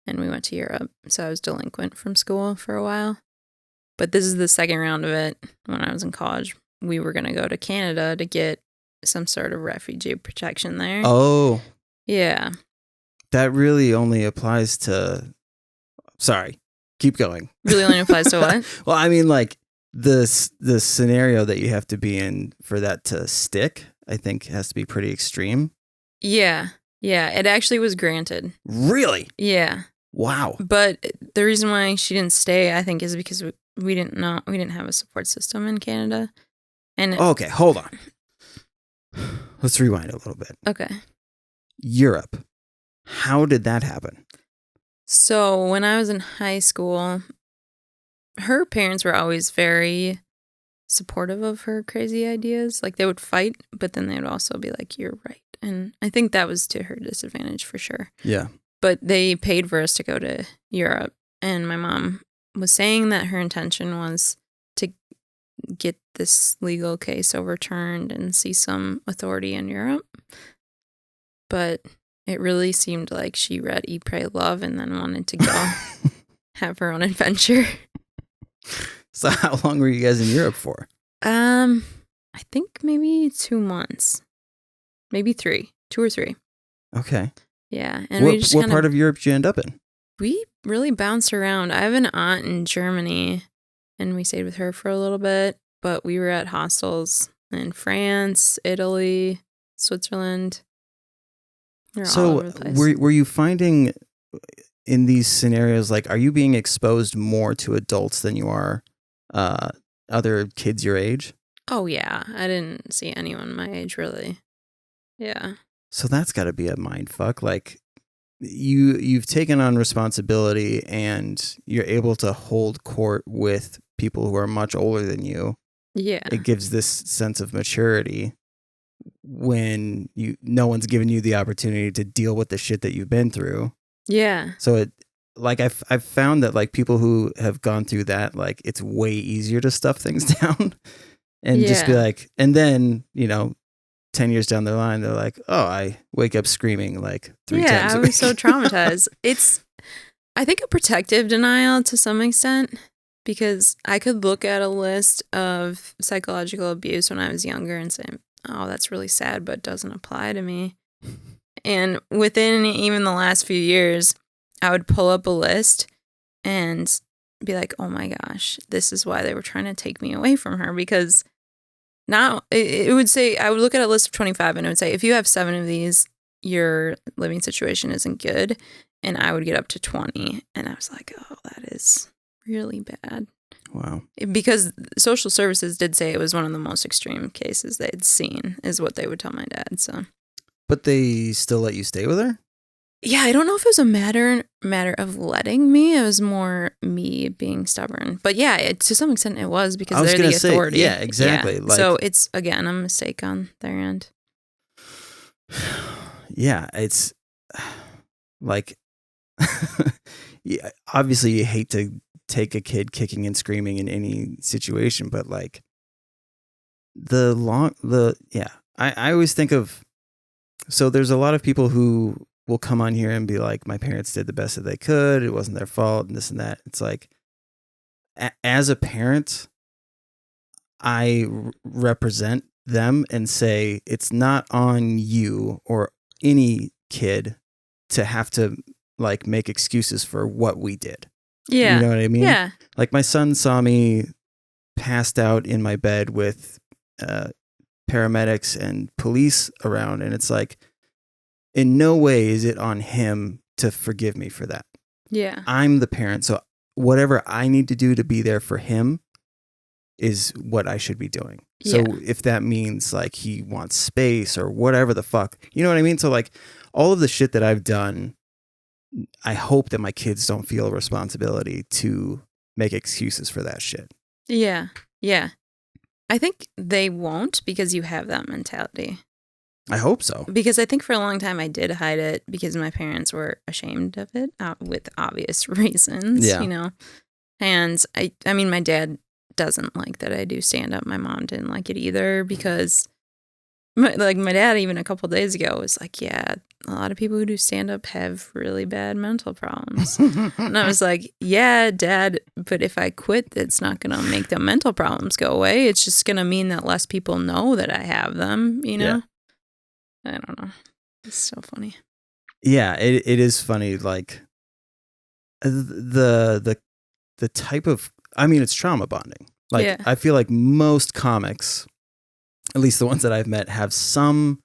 And we went to Europe, so I was delinquent from school for a while. But this is the second round of it. When I was in college, we were going to go to Canada to get some sort of refugee protection there. Oh. Yeah. That really only applies to... Sorry, keep going. Really only applies to what? Well, I mean, like, the scenario that you have to be in for that to stick, I think has to be pretty extreme. Yeah. Yeah, it actually was granted. Really? Yeah. Wow. But the reason why she didn't stay, I think, is because we didn't have a support system in Canada. And okay, hold on. Let's rewind a little bit. Okay. Europe. How did that happen? So when I was in high school, her parents were always very supportive of her crazy ideas. Like, they would fight, but then they would also be like, you're right. And I think that was to her disadvantage for sure. Yeah. But they paid for us to go to Europe. And my mom was saying that her intention was to get this legal case overturned and see some authority in Europe. But it really seemed like she read Eat, Pray, Love and then wanted to go have her own adventure. So how long were you guys in Europe for? I think maybe 2 months. Maybe 3. 2 or 3. Okay. Yeah. And what part of Europe did you end up in? We really bounced around. I have an aunt in Germany, and we stayed with her for a little bit, but we were at hostels in France, Italy, Switzerland. We were all over the place. Were you finding in these scenarios, like, are you being exposed more to adults than you are other kids your age? Oh, yeah. I didn't see anyone my age, really. Yeah. So that's got to be a mind fuck. Like, you've taken on responsibility and you're able to hold court with people who are much older than you. Yeah. It gives this sense of maturity when no one's given you the opportunity to deal with the shit that you've been through. Yeah. So I've found that, like, people who have gone through that, like, it's way easier to stuff things down and just be like, and then, 10 years down the line, they're like, oh, I wake up screaming like 3 times. Yeah, I was so traumatized. It's, I think, a protective denial to some extent, because I could look at a list of psychological abuse when I was younger and say, oh, that's really sad, but doesn't apply to me. And within even the last few years, I would pull up a list and be like, oh my gosh, this is why they were trying to take me away from her. Because now it would say, I would look at a list of 25 and it would say, if you have 7 of these, your living situation isn't good. And I would get up to 20. And I was like, oh, that is really bad. Wow. Because social services did say it was one of the most extreme cases they'd seen, is what they would tell my dad. So, but they still let you stay with her? Yeah, I don't know if it was a matter of letting me. It was more me being stubborn. But yeah, to some extent it was, because they're the authority. Yeah, exactly. Yeah. Like, so it's, again, a mistake on their end. Yeah, it's like, yeah, obviously you hate to take a kid kicking and screaming in any situation, but like I always think of, so there's a lot of people who will come on here and be like, my parents did the best that they could, it wasn't their fault, and this and that. It's like, as a parent, I represent them and say, it's not on you or any kid to have to, like, make excuses for what we did. Yeah. You know what I mean? Yeah. Like, my son saw me passed out in my bed with paramedics and police around, and it's like, in no way is it on him to forgive me for that. Yeah. I'm the parent, so whatever I need to do to be there for him is what I should be doing. So if that means, like, he wants space or whatever the fuck, you know what I mean? So, like, all of the shit that I've done, I hope that my kids don't feel a responsibility to make excuses for that shit. Yeah. Yeah. I think they won't, because you have that mentality. I hope so. Because I think for a long time I did hide it because my parents were ashamed of it, with obvious reasons, Yeah. you know. And I mean, my dad doesn't like that I do stand up. My mom didn't like it either, because my dad, even a couple days ago, was like, yeah, a lot of people who do stand up have really bad mental problems. And I was like, yeah, Dad, but if I quit, it's not going to make the mental problems go away. It's just going to mean that less people know that I have them, you know? Yeah. I don't know. It's so funny. Yeah, it is funny. Like, the type of, I mean, it's trauma bonding. Like, yeah. I feel like most comics, at least the ones that I've met, have some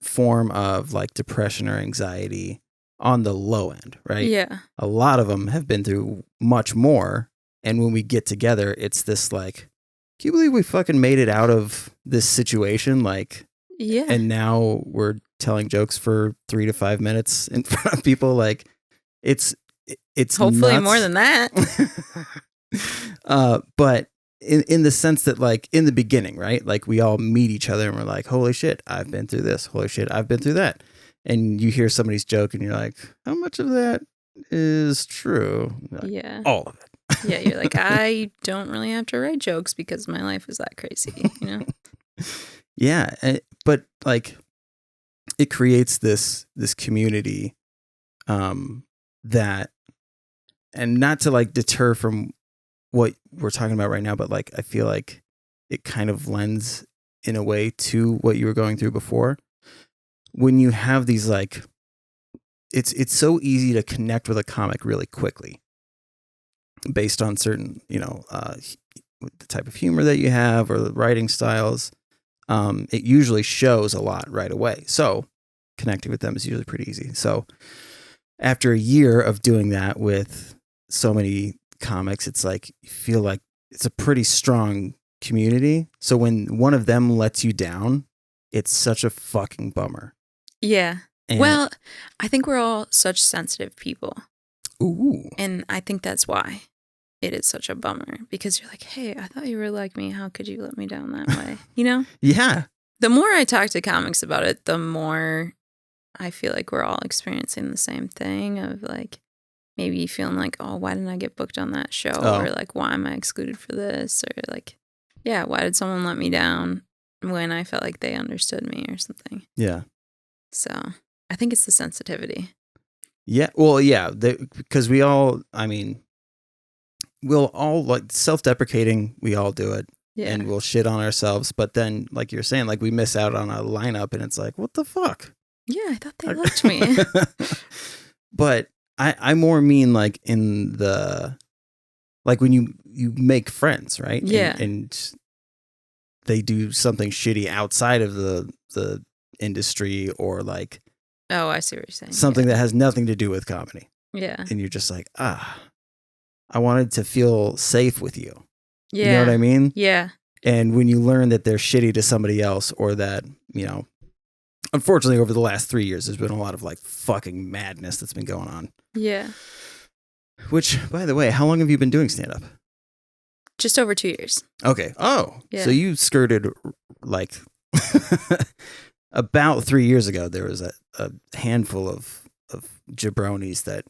form of, like, depression or anxiety on the low end, right? Yeah. A lot of them have been through much more. And when we get together, it's this like, can you believe we fucking made it out of this situation? Like, yeah. And now we're telling jokes for 3 to 5 minutes in front of people. Like, it's hopefully nuts. more than that. But in the sense that, like, in the beginning, right? Like, we all meet each other and we're like, holy shit, I've been through this. Holy shit, I've been through that. And you hear somebody's joke and you're like, how much of that is true? Like, yeah. all of it. Yeah, you're like, I don't really have to write jokes because my life is that crazy, you know? Yeah, but like, it creates this community that, and not to like deter from what we're talking about right now, but like, I feel like it kind of lends in a way to what you were going through before. When you have these, like, it's so easy to connect with a comic really quickly based on certain, the type of humor that you have or the writing styles. It usually shows a lot right away. So connecting with them is usually pretty easy. So after a year of doing that with so many comics, it's like, you feel like it's a pretty strong community. So when one of them lets you down, it's such a fucking bummer. Yeah. Well, I think we're all such sensitive people. Ooh. And I think that's why it is such a bummer, because you're like, hey, I thought you were like me. How could you let me down that way? You know? Yeah. The more I talk to comics about it, the more I feel like we're all experiencing the same thing of like maybe feeling like, oh, why didn't I get booked on that show? Oh. Or like, why am I excluded for this? Or like, yeah, why did someone let me down when I felt like they understood me or something? Yeah. So I think it's the sensitivity. Yeah. Well, yeah, because we'll all, like, self-deprecating. We all do it. Yeah. And we'll shit on ourselves. But then, like you're saying, like, we miss out on a lineup and it's like, what the fuck? Yeah, I thought they liked me. But I more mean, like, in the, like, when you make friends, right? Yeah. And they do something shitty outside of the industry, or like, oh, I see what you're saying. Something that has nothing to do with comedy. Yeah. And you're just like, I wanted to feel safe with you. Yeah. You know what I mean? Yeah. And when you learn that they're shitty to somebody else, or that, unfortunately over the last 3 years, there's been a lot of like fucking madness that's been going on. Yeah. Which, by the way, how long have you been doing stand-up? Just over 2 years. Okay. Oh, yeah. So you skirted like about 3 years ago. There was a handful of jabronis that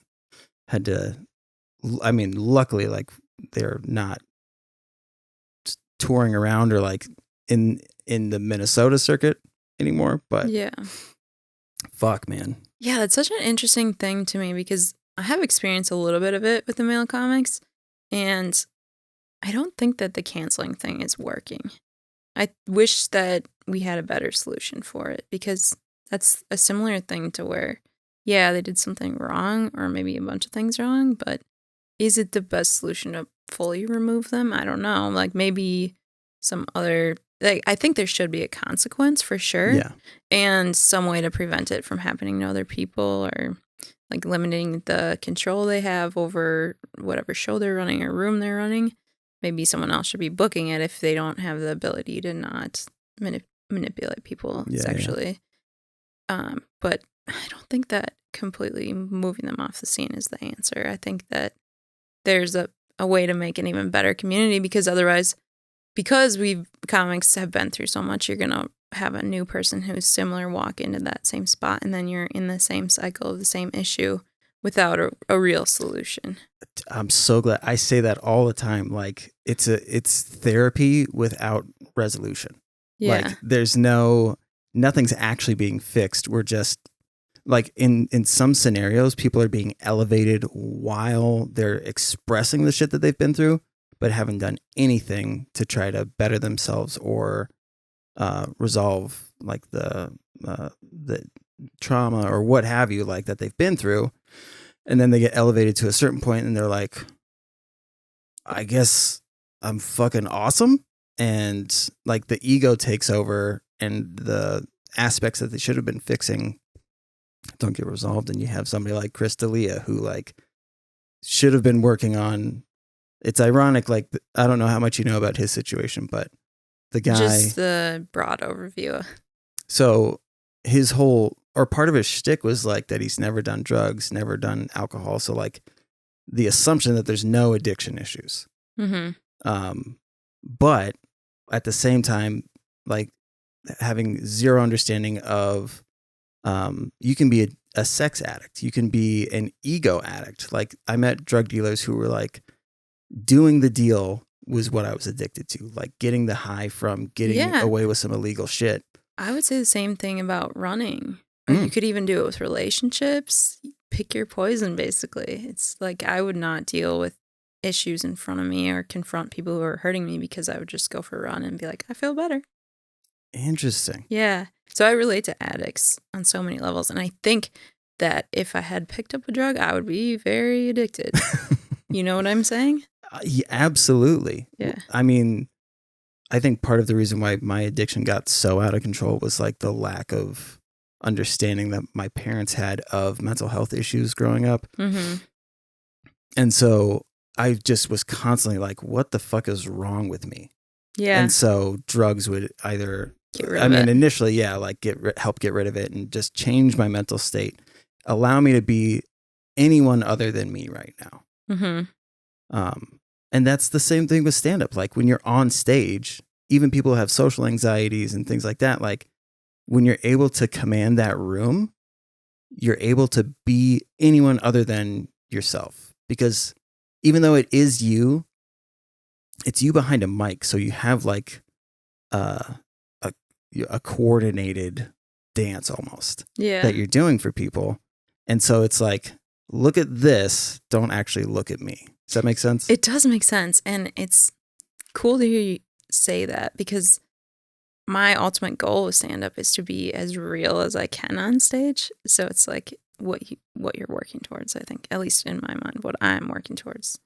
had to, luckily, like, they're not touring around or like in the Minnesota circuit anymore, but yeah. Fuck, man. Yeah, that's such an interesting thing to me, because I have experienced a little bit of it with the male comics, and I don't think that the canceling thing is working. I wish that we had a better solution for it, because that's a similar thing to where, yeah, they did something wrong, or maybe a bunch of things wrong, but is it the best solution to fully remove them? I don't know. Like, maybe some other, like, I think there should be a consequence for sure. Yeah. And some way to prevent it from happening to other people, or like limiting the control they have over whatever show they're running or room they're running. Maybe someone else should be booking it if they don't have the ability to not manipulate people sexually. Yeah. But I don't think that completely moving them off the scene is the answer. I think that there's a way to make an even better community, because otherwise, because comics have been through so much, you're going to have a new person who's similar walk into that same spot, and then you're in the same cycle of the same issue without a real solution. I'm so glad. I say that all the time. Like, it's therapy without resolution. Yeah. Like, there's nothing's actually being fixed. We're just, like, in some scenarios, people are being elevated while they're expressing the shit that they've been through, but haven't done anything to try to better themselves or resolve, like, the trauma or what have you, like, that they've been through. And then they get elevated to a certain point and they're like, I guess I'm fucking awesome. And, like, the ego takes over, and the aspects that they should have been fixing don't get resolved, and you have somebody like Chris D'Elia who like should have been working on. It's ironic, like I don't know how much you know about his situation, but the guy, just the broad overview. So his whole, or part of his shtick was like that he's never done drugs, never done alcohol. So like the assumption that there's no addiction issues. But at the same time, like having zero understanding of, you can be a sex addict. You can be an ego addict. Like I met drug dealers who were like, doing the deal was what I was addicted to. Like getting the high from getting away with some illegal shit. I would say the same thing about running. Or you could even do it with relationships. Pick your poison, basically. It's like I would not deal with issues in front of me or confront people who are hurting me because I would just go for a run and be like, I feel better. Interesting. Yeah. So I relate to addicts on so many levels. And I think that if I had picked up a drug, I would be very addicted. You know what I'm saying? Yeah, absolutely. Yeah. I mean, I think part of the reason why my addiction got so out of control was like the lack of understanding that my parents had of mental health issues growing up. And so I just was constantly like, what the fuck is wrong with me? Yeah. And so drugs would either, initially, like help get rid of it and just change my mental state, allow me to be anyone other than me right now. And that's the same thing with stand-up. Like when you're on stage, even people who have social anxieties and things like that, like when you're able to command that room, you're able to be anyone other than yourself. Because even though it is you, it's you behind a mic. So you have like a coordinated dance almost that you're doing for people. And so it's like, look at this, don't actually look at me. Does that make sense? It does make sense. And it's cool to hear you say that because my ultimate goal with stand-up is to be as real as I can on stage. So it's like what you're working towards, I think, at least in my mind, what I'm working towards.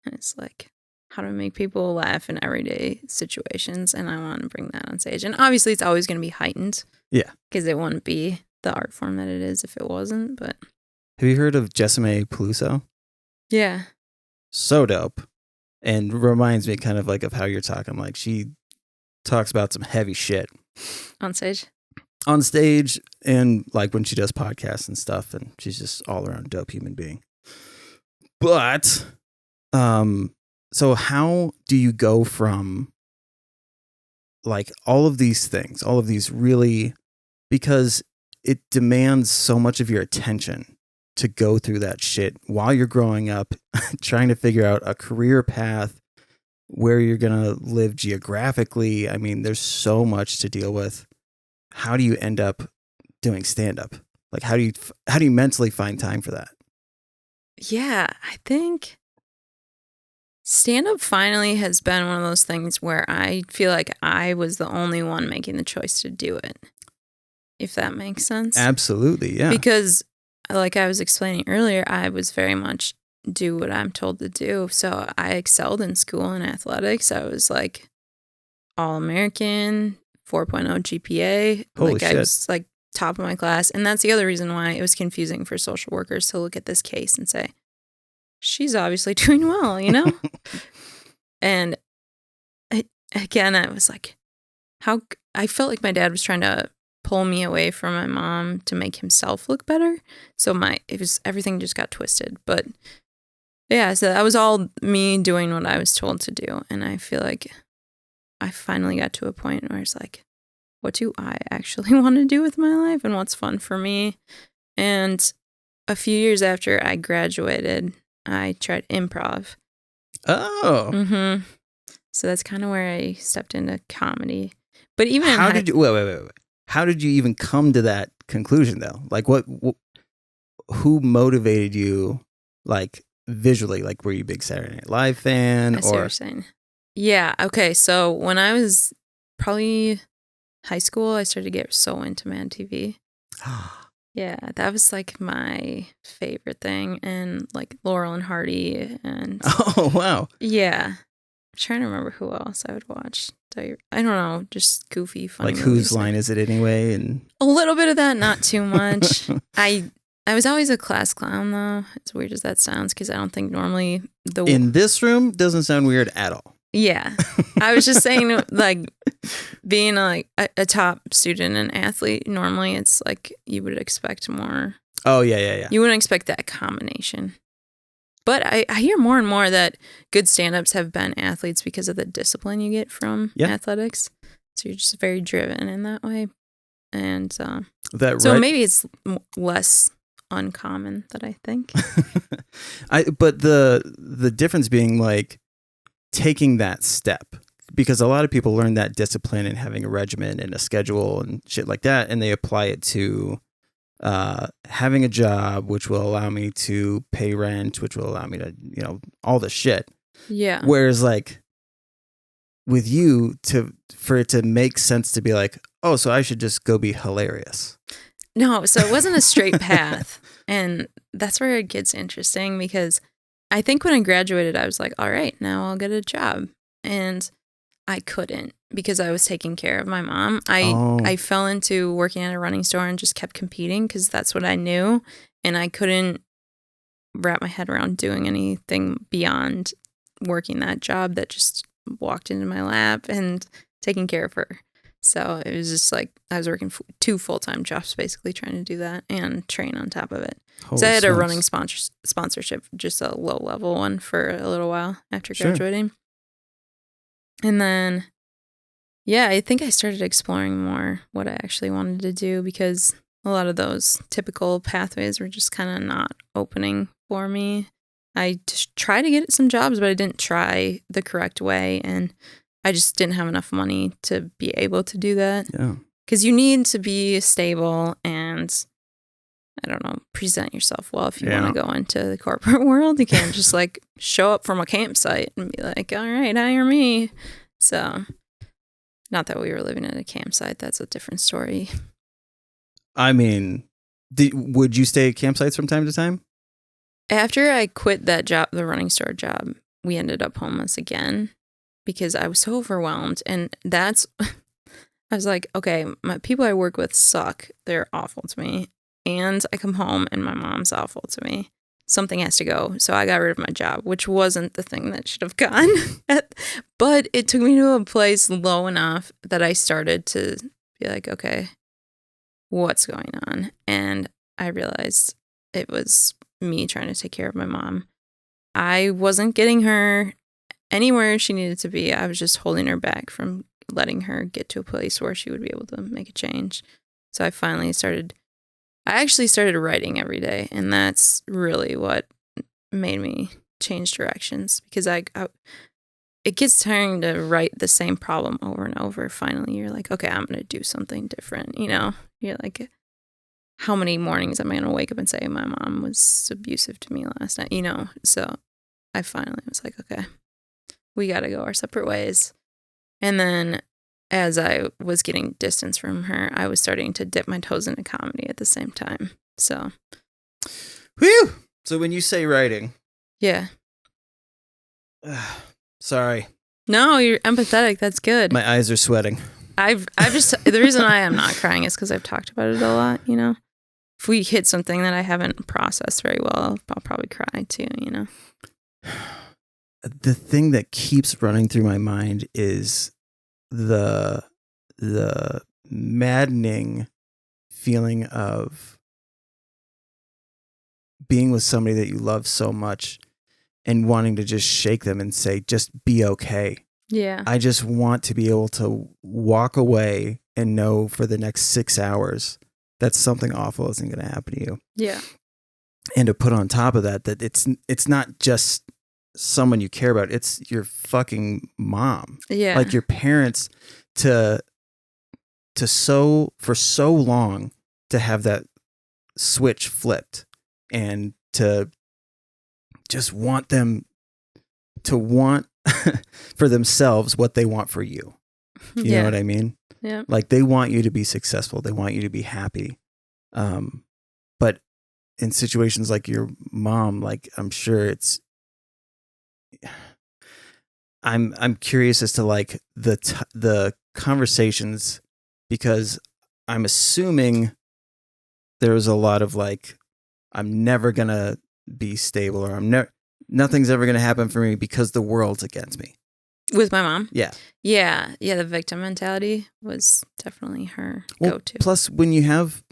And it's like, how do I make people laugh in everyday situations? And I want to bring that on stage. And obviously it's always going to be heightened. Yeah. Because it wouldn't be the art form that it is if it wasn't. But have you heard of Jessime Peluso? Yeah. So dope. And reminds me kind of like of how you're talking. Like she talks about some heavy shit. On stage? On stage and like when she does podcasts and stuff. And she's just all around dope human being. But, so how do you go from like all of these things, all of these really, because it demands so much of your attention to go through that shit while you're growing up, trying to figure out a career path, where you're going to live geographically. I mean, there's so much to deal with. How do you end up doing stand-up? Like, how do you mentally find time for that? Yeah, I think stand-up finally has been one of those things where I feel like I was the only one making the choice to do it, if that makes sense. Absolutely, yeah. Because like I was explaining earlier, I was very much do what I'm told to do. So I excelled in school and athletics. I was like All-American, 4.0 GPA. Holy shit. I was like top of my class. And that's the other reason why it was confusing for social workers to look at this case and say, she's obviously doing well, you know? And again, I was like, I felt like my dad was trying to pull me away from my mom to make himself look better. So everything just got twisted. But yeah, so that was all me doing what I was told to do. And I feel like I finally got to a point where it's like, what do I actually want to do with my life and what's fun for me? And a few years after I graduated, I tried improv. Oh. So that's kind of where I stepped into comedy. But even wait. How did you even come to that conclusion though? Like who motivated you like visually? Like were you a big Saturday Night Live fan? I see what you're saying. Yeah. Okay. So when I was probably high school, I started to get so into Mad TV. Yeah, that was like my favorite thing. And like Laurel and Hardy and oh wow. Yeah. trying to remember who else I would watch. I don't know, just goofy, funny Like movies. Whose Line Is It Anyway? And a little bit of that, not too much. I was always a class clown, though, as weird as that sounds, because I don't think normally in this room doesn't sound weird at all. Yeah. I was just saying, like, being like a top student and athlete, normally it's like you would expect more. Oh, yeah. You wouldn't expect that combination. But I hear more and more that good stand-ups have been athletes because of the discipline you get from athletics. So you're just very driven in that way. And so maybe it's less uncommon than I think. But the difference being like taking that step, because a lot of people learn that discipline and having a regimen and a schedule and shit like that, and they apply it to having a job, which will allow me to pay rent, which will allow me to, all the shit. Yeah. Whereas like with you, for it to make sense to be like, oh, so I should just go be hilarious. No, so it wasn't a straight path. And that's where it gets interesting, because I think when I graduated, I was like, all right, now I'll get a job. And I couldn't, because I was taking care of my mom. I fell into working at a running store and just kept competing because that's what I knew. And I couldn't wrap my head around doing anything beyond working that job that just walked into my lap and taking care of her. So it was just like I was working 2 full-time jobs basically trying to do that and train on top of it. So I had a running sponsorship, just a low-level one for a little while after graduating. And then, I think I started exploring more what I actually wanted to do, because a lot of those typical pathways were just kind of not opening for me. I just tried to get some jobs, but I didn't try the correct way. And I just didn't have enough money to be able to do that. Yeah. Because you need to be stable and, I don't know, present yourself well if you want to go into the corporate world. You can't just like show up from a campsite and be like, all right, hire me. So, not that we were living at a campsite. That's a different story. I mean, would you stay at campsites from time to time? After I quit that job, the running store job, we ended up homeless again because I was so overwhelmed. And I was like, okay, my people I work with suck. They're awful to me. And I come home and my mom's awful to me. Something has to go. So I got rid of my job, which wasn't the thing that should have gone. But it took me to a place low enough that I started to be like, okay, what's going on? And I realized it was me trying to take care of my mom. I wasn't getting her anywhere she needed to be. I was just holding her back from letting her get to a place where she would be able to make a change. So I actually started writing every day, and that's really what made me change directions, because it gets tiring to write the same problem over and over. Finally, you're like, okay, I'm going to do something different. You're like, how many mornings am I going to wake up and say my mom was abusive to me last night? So I finally was like, okay, we got to go our separate ways. And then as I was getting distance from her, I was starting to dip my toes into comedy at the same time. So. Whew! So when you say writing. Yeah. Sorry. No, you're empathetic. That's good. My eyes are sweating. I've just, the reason I am not crying is because I've talked about it a lot, If we hit something that I haven't processed very well, I'll probably cry too, The thing that keeps running through my mind is the maddening feeling of being with somebody that you love so much and wanting to just shake them and say, just be okay. Yeah. I just want to be able to walk away and know for the next 6 hours that something awful isn't going to happen to you. Yeah. And to put on top of that it's not just someone you care about, it's your fucking mom. Yeah. Like your parents for so long to have that switch flipped and to just want them to want for themselves what they want for you. You know what I mean? Yeah. Like they want you to be successful. They want you to be happy. But in situations like your mom, like I'm sure I'm curious as to like the conversations, because I'm assuming there was a lot of like, I'm never gonna be stable, or nothing's ever gonna happen for me because the world's against me. With my mom? Yeah. Yeah. Yeah. The victim mentality was definitely her go-to. Plus, when you have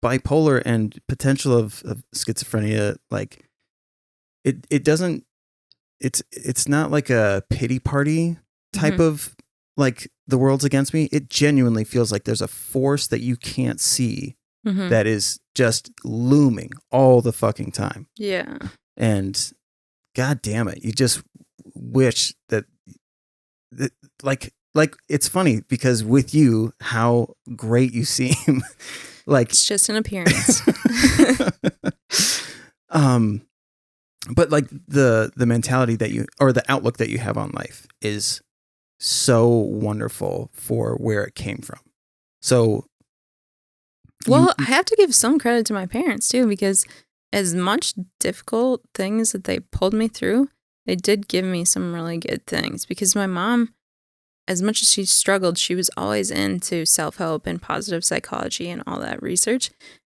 bipolar and potential of schizophrenia, like it doesn't, it's not like a pity party type of like the world's against me. It genuinely feels like there's a force that you can't see that is just looming all the fucking time. Yeah. And God damn it, you just wish that like it's funny because with you, how great you seem. Like it's just an appearance. But like the mentality that you, or the outlook that you have on life is so wonderful for where it came from. So, well, I have to give some credit to my parents too, because as much difficult things that they pulled me through, they did give me some really good things. Because my mom, as much as she struggled, she was always into self-help and positive psychology and all that research.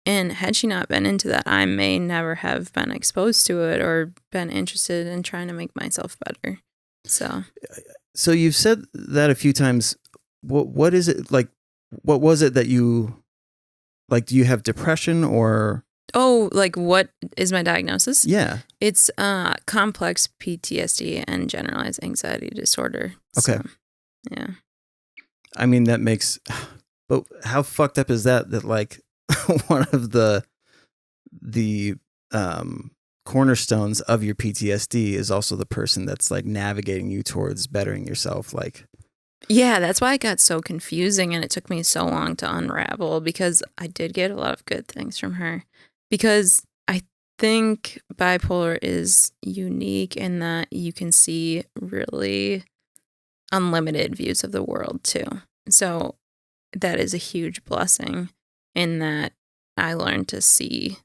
And had she not been into that, I may never have been exposed to it or been interested in trying to make myself better. So you've said that a few times. What is it like? What was it that you like? Do you have depression or? Oh, like what is my diagnosis? Yeah, it's complex PTSD and generalized anxiety disorder. Okay. So, yeah. I mean, that makes. But how fucked up is that? That like. One of the cornerstones of your PTSD is also the person that's like navigating you towards bettering yourself. Like, yeah, that's why it got so confusing, and it took me so long to unravel, because I did get a lot of good things from her. Because I think bipolar is unique in that you can see really unlimited views of the world too. So that is a huge blessing, in that I learned to see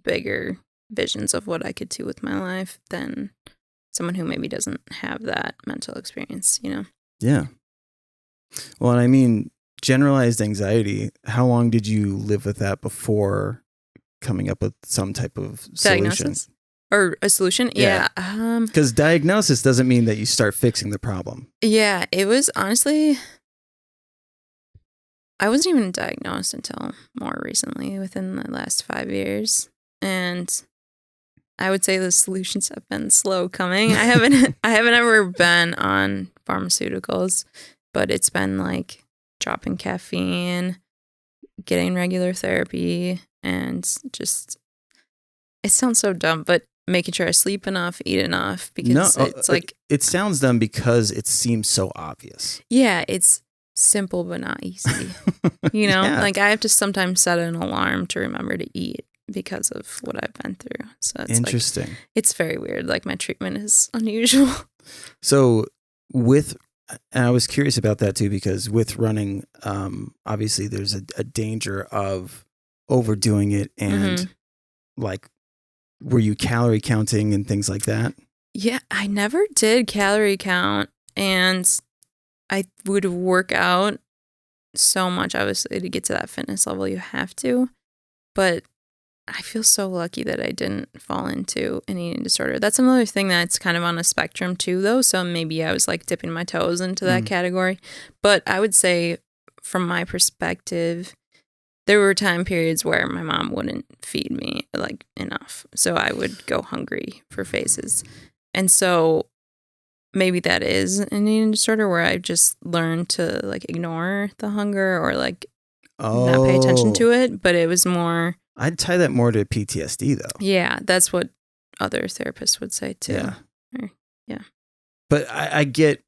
bigger visions of what I could do with my life than someone who maybe doesn't have that mental experience, you know? Yeah. Well, and I mean, generalized anxiety, how long did you live with that before coming up with some type of solution? Diagnosis? Or a solution? Yeah. Because diagnosis doesn't mean that you start fixing the problem. Yeah, it was honestly... I wasn't even diagnosed until more recently, within the last 5 years. And I would say the solutions have been slow coming. I haven't ever been on pharmaceuticals, but it's been like dropping caffeine, getting regular therapy, and just, it sounds so dumb, but making sure I sleep enough, eat enough, because it's like... It sounds dumb because it seems so obvious. Yeah, it's simple but not easy. You know, Yeah. like I have to sometimes set an alarm to remember to eat because of what I've been through. So it's interesting. Like, it's very weird. Like my treatment is unusual. So and I was curious about that too, because with running, obviously there's a danger of overdoing it, and like, were you calorie counting and things like that? Yeah, I never did calorie count, and I would work out so much, obviously, to get to that fitness level. You have to. But I feel so lucky that I didn't fall into an eating disorder. That's another thing that's kind of on a spectrum too, though. So maybe I was like dipping my toes into that category. But I would say, from my perspective, there were time periods where my mom wouldn't feed me like enough. So I would go hungry for phases. And so maybe that is an eating disorder, where I just learned to like ignore the hunger, or like not pay attention to it. But it was more... I'd tie that more to PTSD though. Yeah, that's what other therapists would say too. Yeah. But I get...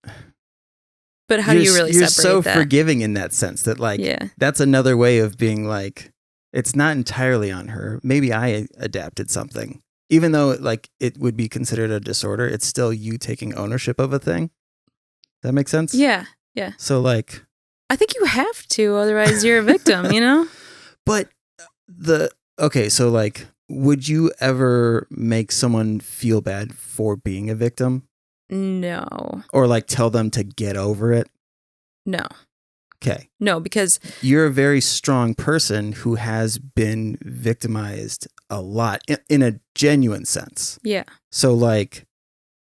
But how do you really separate that? You're so forgiving in that sense that like, that's another way of being like, it's not entirely on her. Maybe I adapted something. Even though like it would be considered a disorder, it's still you taking ownership of a thing. That makes sense? Yeah. So like... I think you have to, otherwise you're a victim, you know? But okay, so like, would you ever make someone feel bad for being a victim? No. Or like tell them to get over it? No. Okay. No, because you're a very strong person who has been victimized a lot in a genuine sense. Yeah. So like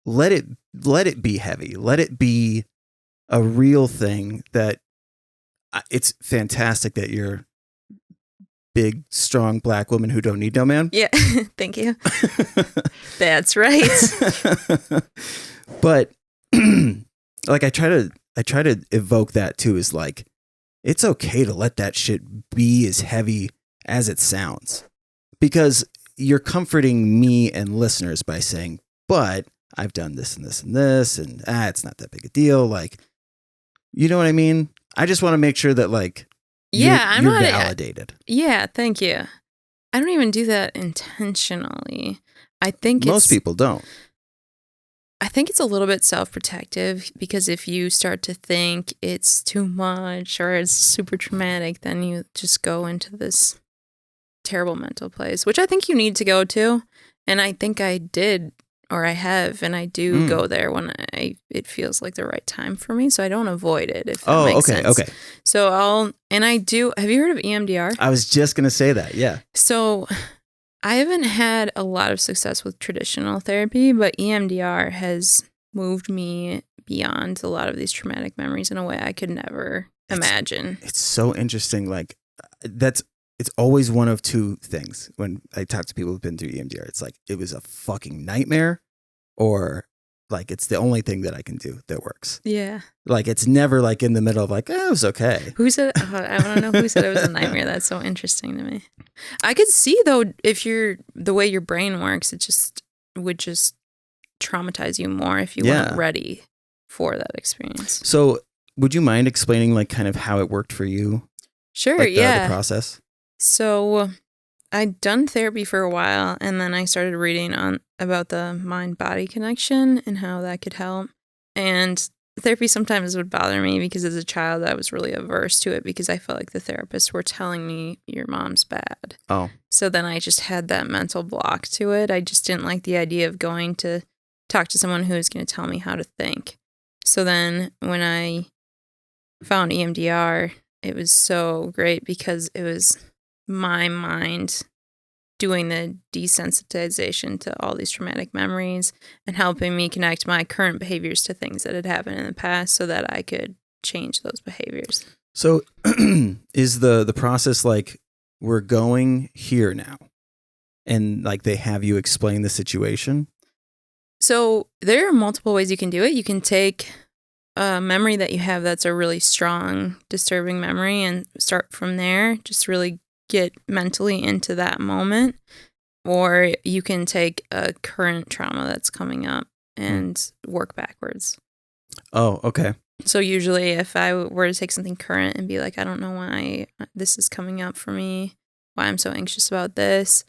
let it be heavy. Let it be a real thing that it's fantastic that you're big, strong black woman who don't need no man. Yeah. Thank you. That's right. But like I try to evoke that too, is like, it's okay to let that shit be as heavy as it sounds, because you're comforting me and listeners by saying, but I've done this and this and this, and it's not that big a deal. Like, you know what I mean? I just want to make sure that like, you're not validated. Yeah. Thank you. I don't even do that intentionally. I think most people don't. I think it's a little bit self-protective, because if you start to think it's too much or it's super traumatic, then you just go into this terrible mental place, which I think you need to go to. And I think I did, or I have, and I do go there when it feels like the right time for me. So I don't avoid it, if that makes sense. Okay. So I do. Have you heard of EMDR? I was just going to say that. Yeah. So I haven't had a lot of success with traditional therapy, but EMDR has moved me beyond a lot of these traumatic memories in a way I could never imagine. It's so interesting. Like it's always one of two things when I talk to people who've been through EMDR. It's like, it was a fucking nightmare, or like, it's the only thing that I can do that works. Yeah. Like, it's never like in the middle of like, it was okay. Who said, I want to know who said it was a nightmare. That's so interesting to me. I could see though, if the way your brain works, it would just traumatize you more if you weren't ready for that experience. So would you mind explaining like kind of how it worked for you? Sure. Like the process. So I'd done therapy for a while, and then I started reading about the mind-body connection and how that could help. And therapy sometimes would bother me, because as a child I was really averse to it, because I felt like the therapists were telling me your mom's bad. Oh. So then I just had that mental block to it. I just didn't like the idea of going to talk to someone who was going to tell me how to think. So then when I found EMDR, it was so great, because it was my mind doing the desensitization to all these traumatic memories and helping me connect my current behaviors to things that had happened in the past, so that I could change those behaviors. So is the process like, we're going here now, and like they have you explain the situation? So there are multiple ways you can do it. You can take a memory that you have that's a really strong, disturbing memory, and start from there, just really get mentally into that moment. Or you can take a current trauma that's coming up and work backwards. Oh, okay. So usually if I were to take something current and be like, I don't know why this is coming up for me, why I'm so anxious about this,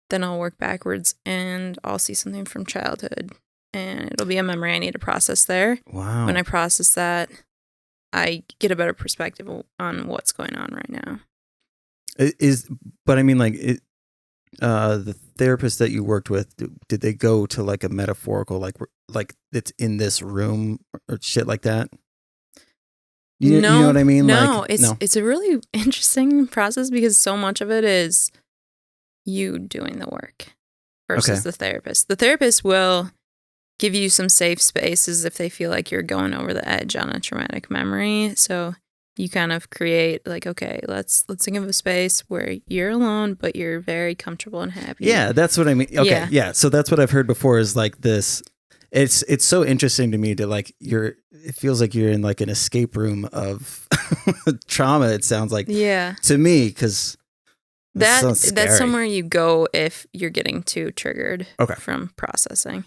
then I'll work backwards and I'll see something from childhood, and it'll be a memory I need to process there. Wow. When I process that, I get a better perspective on what's going on right now. But I mean, like, the therapist that you worked with, did they go to like a metaphorical, like it's in this room or shit like that? You know what I mean? No, it's a really interesting process, because so much of it is you doing the work versus the therapist. The therapist will give you some safe spaces if they feel like you're going over the edge on a traumatic memory. So you kind of create like, okay, let's think of a space where you're alone, but you're very comfortable and happy. Yeah, that's what I mean. Okay, yeah. So that's what I've heard before, is like this. It's so interesting to me to like, it feels like you're in like an escape room of trauma. It sounds like to me, because that's somewhere you go if you're getting too triggered from processing,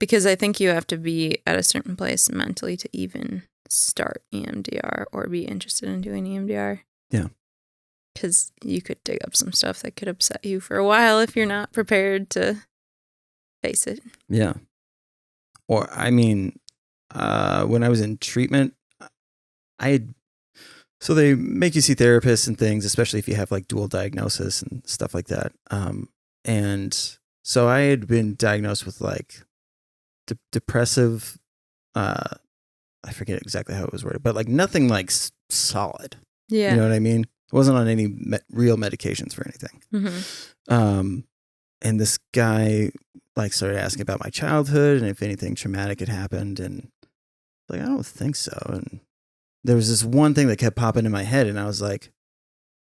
because I think you have to be at a certain place mentally to even start EMDR or be interested in doing EMDR. Yeah. Because you could dig up some stuff that could upset you for a while if you're not prepared to face it. Yeah. Or, I mean, when I was in treatment, so they make you see therapists and things, especially if you have like dual diagnosis and stuff like that. And so I had been diagnosed with like depressive I forget exactly how it was worded, but like nothing like solid. Yeah. You know what I mean? It wasn't on any real medications for anything. Mm-hmm. And this guy like started asking about my childhood and if anything traumatic had happened, and like, I don't think so. And there was this one thing that kept popping in my head, and I was like,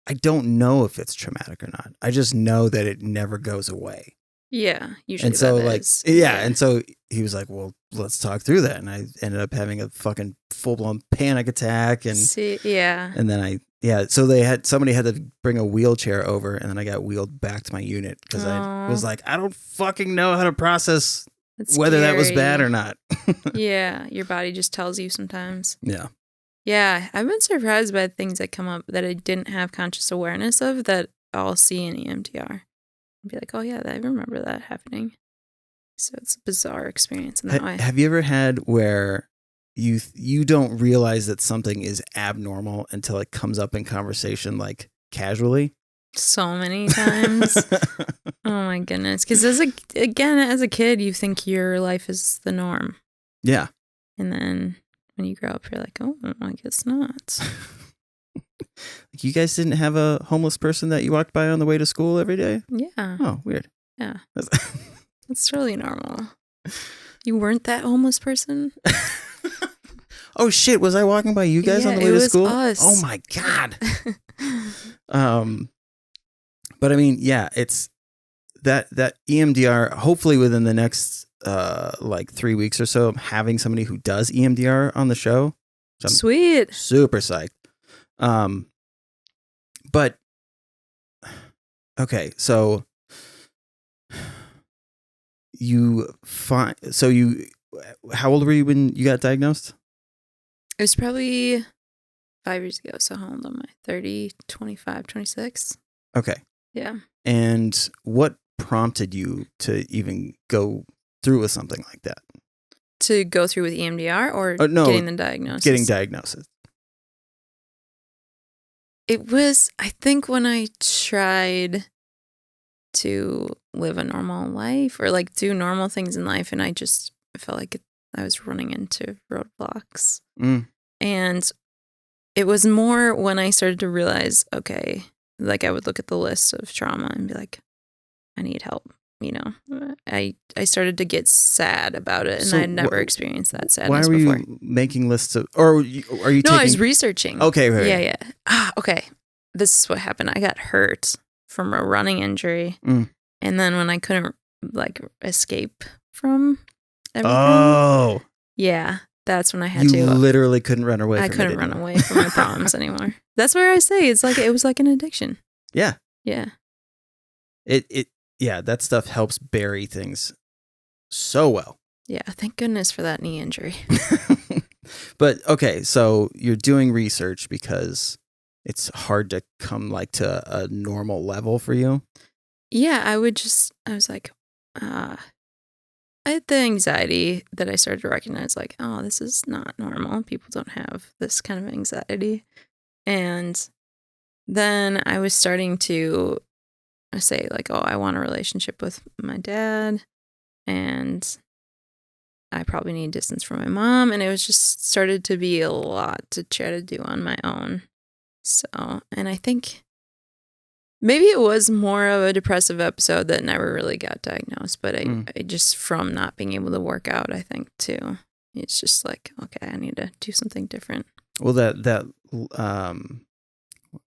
I don't know if it's traumatic or not. I just know that it never goes away. Yeah, usually and so that like is. yeah, and so he was like, well, let's talk through that. And I ended up having a fucking full-blown panic attack, and and then somebody had to bring a wheelchair over, and then I got wheeled back to my unit because I was like, I don't fucking know how to process whether that was bad or not. Yeah, your body just tells you sometimes. Yeah. Yeah, I've been surprised by things that come up that I didn't have conscious awareness of that I'll see in EMDR. I'd be like, oh yeah, I remember that happening. So it's a bizarre experience in that way. Have you ever had where you don't realize that something is abnormal until it comes up in conversation, like casually? So many times. Oh my goodness. Because as a kid, you think your life is the norm. Yeah. And then when you grow up, you're like, oh, I guess not. You guys didn't have a homeless person that you walked by on the way to school every day? Yeah. Oh, weird. Yeah. That's really normal. You weren't that homeless person? Oh shit, was I walking by you guys on the way to school? Us. Oh my God. But I mean, yeah, it's that EMDR, hopefully within the next like 3 weeks or so, I'm having somebody who does EMDR on the show. So Sweet. Super psyched. But okay, so how old were you when you got diagnosed? It was probably 5 years ago. So how old am I? 30, 25, 26. Okay. Yeah. And what prompted you to even go through with something like that? To go through with EMDR or no, getting the diagnosis? Getting diagnosis. It was, I think, when I tried to live a normal life or like do normal things in life, and I felt like I was running into roadblocks. And it was more when I started to realize, okay, like I would look at the list of trauma and be like, I need help. You know, I started to get sad about it, and I had never experienced that sadness before. Why were you making lists of, or are you No, I was researching. Okay. Right. Yeah. Okay. This is what happened. I got hurt from a running injury. And then when I couldn't like escape from everything. Oh. Yeah. That's when I had to. You literally couldn't run away from it. I couldn't run away from my problems anymore. That's where I say it was like an addiction. Yeah. Yeah. Yeah, that stuff helps bury things so well. Yeah, thank goodness for that knee injury. But okay, so you're doing research because it's hard to come like to a normal level for you? Yeah, I was like, I had the anxiety that I started to recognize, like, oh, this is not normal. People don't have this kind of anxiety. And then I was starting to say, like, oh, I want a relationship with my dad, and I probably need distance from my mom. And it was just started to be a lot to try to do on my own. So, and I think maybe it was more of a depressive episode that never really got diagnosed, but I just, from not being able to work out, I think too, it's just like, okay, I need to do something different. Well, that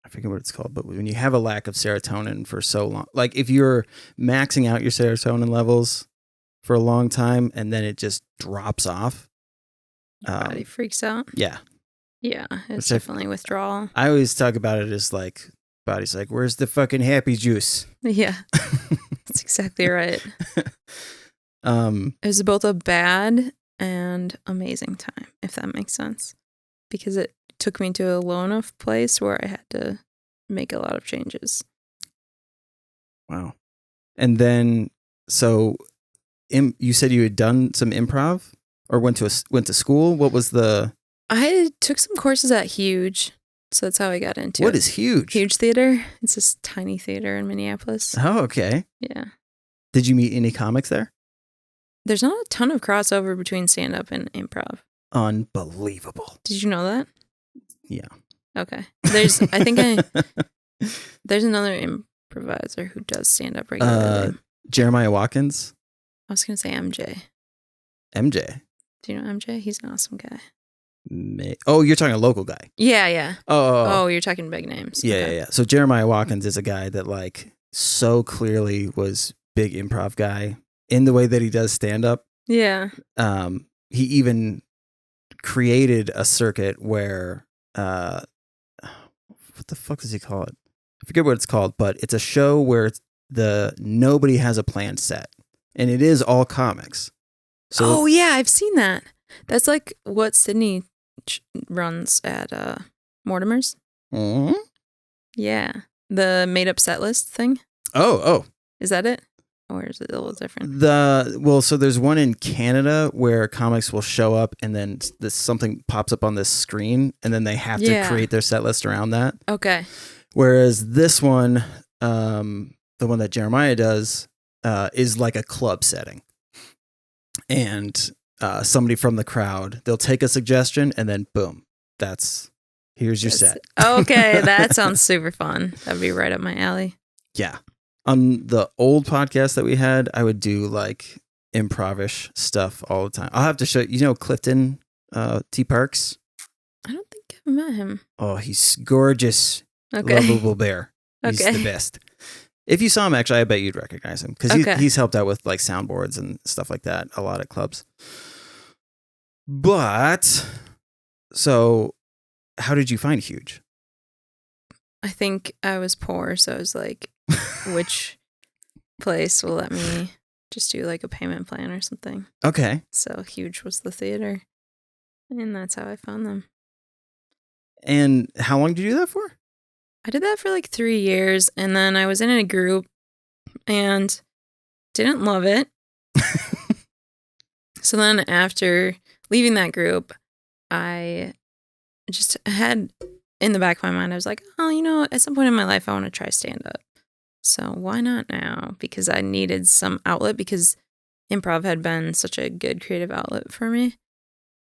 I forget what it's called, but when you have a lack of serotonin for so long, like if you're maxing out your serotonin levels for a long time and then it just drops off. Your body freaks out. Yeah. Yeah, it's definitely withdrawal. I always talk about it as like, body's like, where's the fucking happy juice? Yeah, that's exactly right. It was both a bad and amazing time, if that makes sense. Because it took me to a low enough place where I had to make a lot of changes. Wow. And then, so you said you had done some improv or went to school? What was the... I took some courses at Huge, so that's how I got into it. What is Huge? Huge Theater. It's this tiny theater in Minneapolis. Oh, okay. Yeah. Did you meet any comics there? there's not a ton of crossover between stand-up and improv. Unbelievable. Did you know that? Yeah. Okay. There's another improviser who does stand-up regularly. Jeremiah Watkins. I was going to say MJ. MJ. Do you know MJ? He's an awesome guy. Oh, you're talking a local guy. Yeah. Oh, you're talking big names. Yeah, okay. yeah. So Jeremiah Watkins is a guy that like so clearly was big improv guy in the way that he does stand up. Yeah. He even created a circuit where what the fuck does he call it? I forget what it's called, but it's a show where nobody has a plan set, and it is all comics. So yeah, I've seen that. That's like what Sydney runs at Mortimer's. Mm-hmm. Yeah, the made up set list thing. Oh, is that it, or is it a little different? So there's one in Canada where comics will show up, and then something pops up on this screen, and then they have to create their set list around that. Okay. Whereas this one, the one that Jeremiah does, is like a club setting. And somebody from the crowd, they'll take a suggestion and then boom, here's your set. Okay, that sounds super fun. That'd be right up my alley. Yeah. On the old podcast that we had, I would do like improv-ish stuff all the time. I'll have to show Clifton T. Parks. I don't think I've met him. Oh, he's gorgeous. Okay. Lovable bear. He's okay. the best. If you saw him, actually, I bet you'd recognize him because he's helped out with like soundboards and stuff like that a lot at clubs. But, so how did you find Huge? I think I was poor, so I was like, which place will let me just do like a payment plan or something? Okay. So Huge was the theater, and that's how I found them. And how long did you do that for? I did that for like 3 years, and then I was in a group and didn't love it. So then after leaving that group, I just had in the back of my mind, I was like, oh, at some point in my life, I want to try stand-up. So why not now? Because I needed some outlet because improv had been such a good creative outlet for me.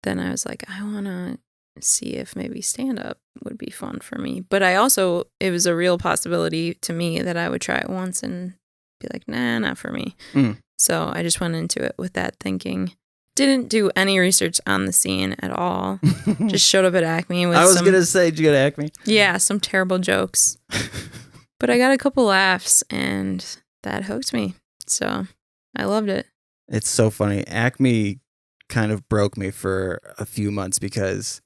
Then I was like, I want to see if maybe stand-up would be fun for me. But it was a real possibility to me that I would try it once and be like, nah, not for me. So I just went into it with that thinking. Didn't do any research on the scene at all. Just showed up at Acme with I was going to say, did you go to Acme? Yeah, some terrible jokes. But I got a couple laughs and that hooked me. So I loved it. It's so funny. Acme kind of broke me for a few months because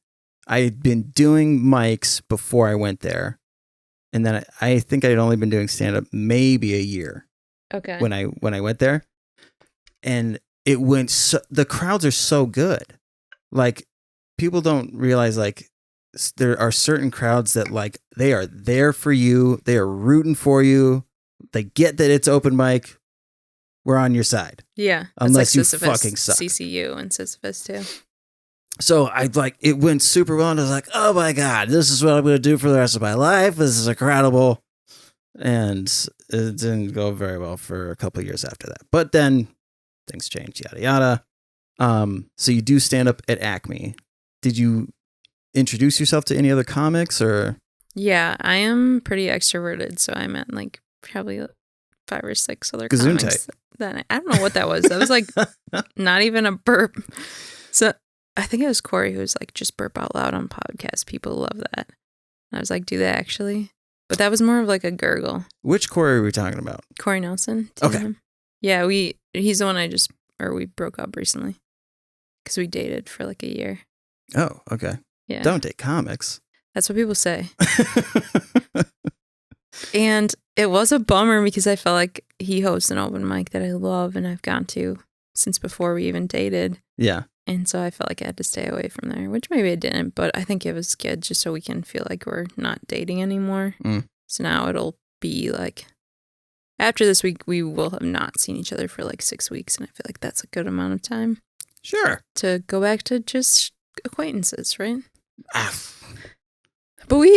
I had been doing mics before I went there. And then I think I had only been doing stand-up maybe a year. Okay. When I went there. And it went the crowds are so good. Like, people don't realize, like, there are certain crowds that, like, they are there for you. They are rooting for you. They get that it's open mic. We're on your side. Yeah. Unless you Sisyphus, fucking suck. CCU and Sisyphus too. So it went super well, and I was like, oh my God, this is what I'm going to do for the rest of my life. This is incredible. And it didn't go very well for a couple of years after that. But then things changed, yada, yada. So you do stand up at Acme. Did you introduce yourself to any other comics or? Yeah, I am pretty extroverted. So I met like probably 5 or 6 other comics. I don't know what that was. That was like not even a burp. So I think it was Corey who was like, just burp out loud on podcasts. People love that. And I was like, do they actually? But that was more of like a gurgle. Which Corey are we talking about? Corey Nelson. Okay. Yeah, he's the one we broke up recently. Because we dated for like a year. Oh, okay. Yeah. Don't date comics. That's what people say. And it was a bummer because I felt like he hosts an open mic that I love and I've gone to since before we even dated. Yeah. And so I felt like I had to stay away from there, which maybe I didn't, but I think it was good just so we can feel like we're not dating anymore. So now it'll be like, after this week, we will have not seen each other for like 6 weeks. And I feel like that's a good amount of time. Sure. To go back to just acquaintances, right? But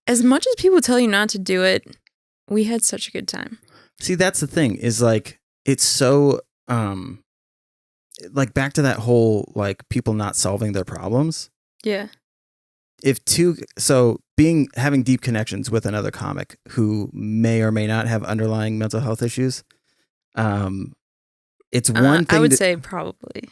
as much as people tell you not to do it, we had such a good time. See, that's the thing is like, it's so like back to that whole like people not solving their problems. Yeah. Having deep connections with another comic who may or may not have underlying mental health issues. It's one thing I would say probably.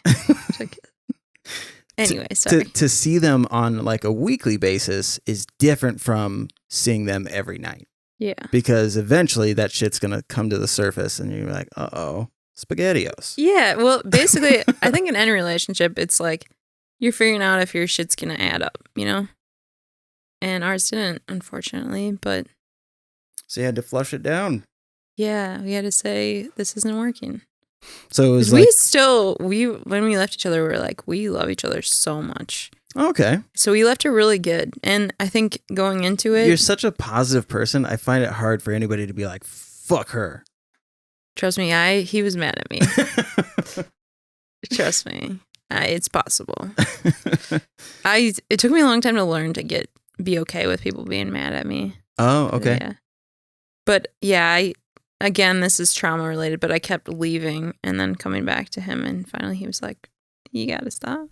Anyway, sorry. To see them on like a weekly basis is different from seeing them every night. Yeah. Because eventually that shit's going to come to the surface and you're like, uh-oh, SpaghettiOs. Yeah. Well, basically, I think in any relationship, it's like you're figuring out if your shit's going to add up, you know? And ours didn't, unfortunately, but... So you had to flush it down. Yeah. We had to say, this isn't working. So it was when we left each other, we were like, we love each other so much. Okay. So we left it really good. And I think going into it... You're such a positive person. I find it hard for anybody to be like, fuck her. Trust me, he was mad at me. Trust me. It's possible. It took me a long time to learn to be okay with people being mad at me. Oh, okay. Yeah. But yeah, again, this is trauma related, but I kept leaving and then coming back to him, and finally he was like, you gotta stop.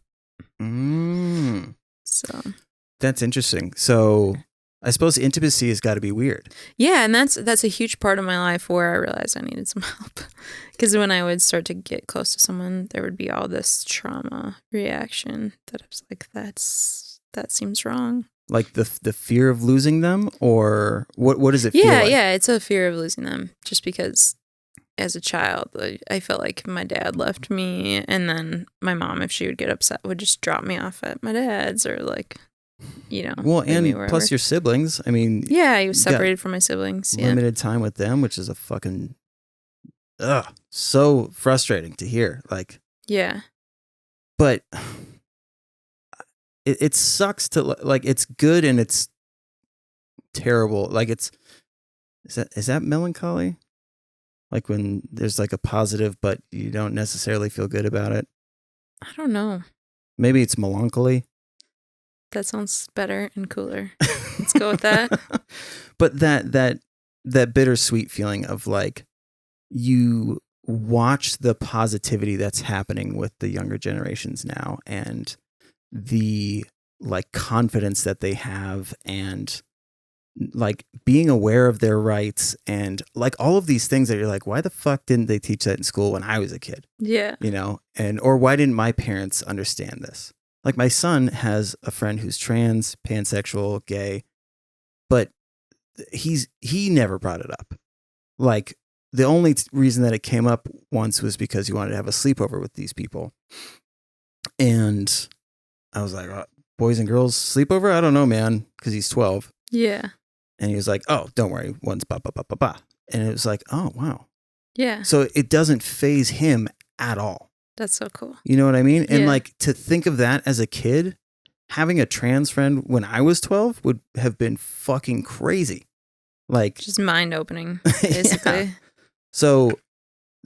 So that's interesting. So I suppose intimacy has got to be weird. Yeah, and that's a huge part of my life where I realized I needed some help. Because when I would start to get close to someone, there would be all this trauma reaction that I was like, that seems wrong. Like the fear of losing them, or what does it feel like? Yeah, it's a fear of losing them. Just because as a child, I felt like my dad left me, and then my mom, if she would get upset, would just drop me off at my dad's, or like, you know. Well, and plus your siblings. I mean, yeah, I was separated from my siblings. Limited time with them, which is a fucking so frustrating to hear. Like, yeah, but it sucks to like. It's good and it's terrible. Like is that melancholy? Like when there's like a positive, but you don't necessarily feel good about it. I don't know. Maybe it's melancholy. That sounds better and cooler. Let's go with that. But that bittersweet feeling of like you watch the positivity that's happening with the younger generations now, and the like confidence that they have, and like being aware of their rights, and like all of these things that you're like, why the fuck didn't they teach that in school when I was a kid? Yeah. You know, or why didn't my parents understand this? Like my son has a friend who's trans, pansexual, gay, but he never brought it up. Like the only reason that it came up once was because he wanted to have a sleepover with these people. And I was like, boys and girls sleepover? I don't know, man, because he's 12. Yeah. And he was like, oh, don't worry, one's ba ba ba ba ba. And it was like, oh, wow. Yeah. So it doesn't faze him at all. That's so cool. You know what I mean? And yeah. like to think of that as a kid, having a trans friend when I was 12 would have been fucking crazy. Like just mind opening, basically. Yeah. So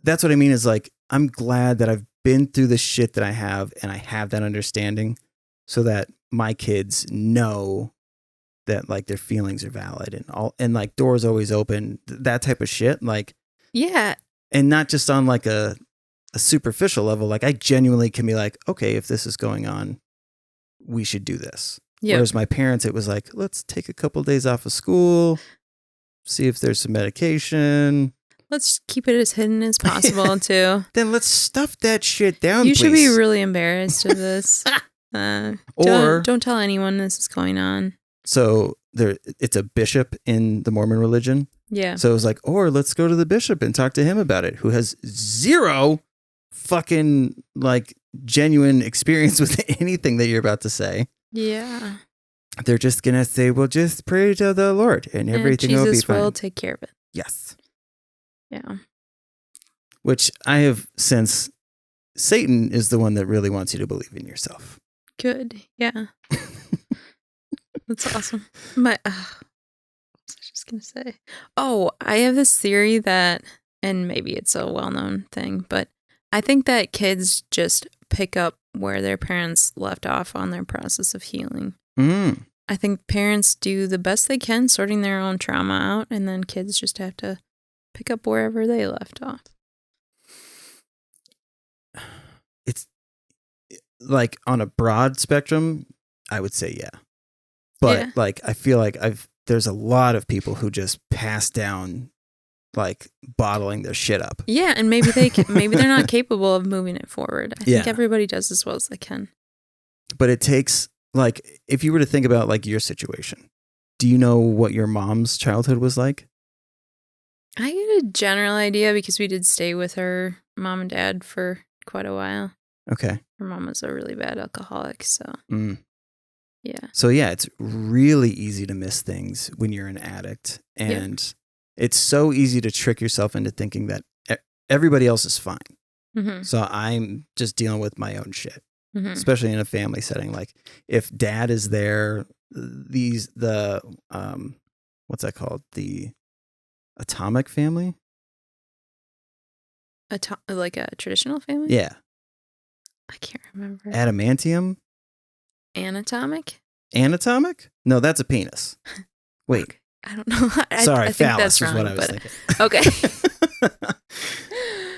that's what I mean is like, I'm glad that I've been through the shit that I have, and I have that understanding so that my kids know that like their feelings are valid, and like doors always open, that type of shit. Like, yeah. And not just on like a superficial level. Like I genuinely can be like, okay, if this is going on, we should do this. Yep. Whereas my parents, it was like, let's take a couple of days off of school, see if there's some medication. Let's keep it as hidden as possible too. Then let's stuff that shit down. You should be really embarrassed of this. Or don't tell anyone this is going on. So it's a bishop in the Mormon religion. Yeah. So it was like, or let's go to the bishop and talk to him about it, who has zero fucking like genuine experience with anything that you're about to say. Yeah. They're just going to say, well, just pray to the Lord and everything will be fine. Jesus will take care of it. Yes. Yeah. Which I have since Satan is the one that really wants you to believe in yourself. Good. Yeah. That's awesome. What was I just going to say? Oh, I have this theory that, and maybe it's a well-known thing, but I think that kids just pick up where their parents left off on their process of healing. Mm. I think parents do the best they can sorting their own trauma out, and then kids just have to pick up wherever they left off. like on a broad spectrum, I would say yeah. But like I feel like there's a lot of people who just pass down like bottling their shit up. Yeah, and maybe they're not capable of moving it forward. I think everybody does as well as they can. But it takes, like, if you were to think about like your situation, do you know what your mom's childhood was like? I get a general idea because we did stay with her mom and dad for quite a while. Okay. Her mom was a really bad alcoholic, so yeah. So yeah, it's really easy to miss things when you're an addict, and it's so easy to trick yourself into thinking that everybody else is fine. Mm-hmm. So I'm just dealing with my own shit, especially in a family setting. Like if dad is there, the what's that called? The atomic family? Like a traditional family? Yeah. I can't remember. Adamantium? Anatomic? Anatomic? No, that's a penis. Wait. Okay. I don't know. Sorry, I think phallus that's wrong, is what I was thinking. Okay.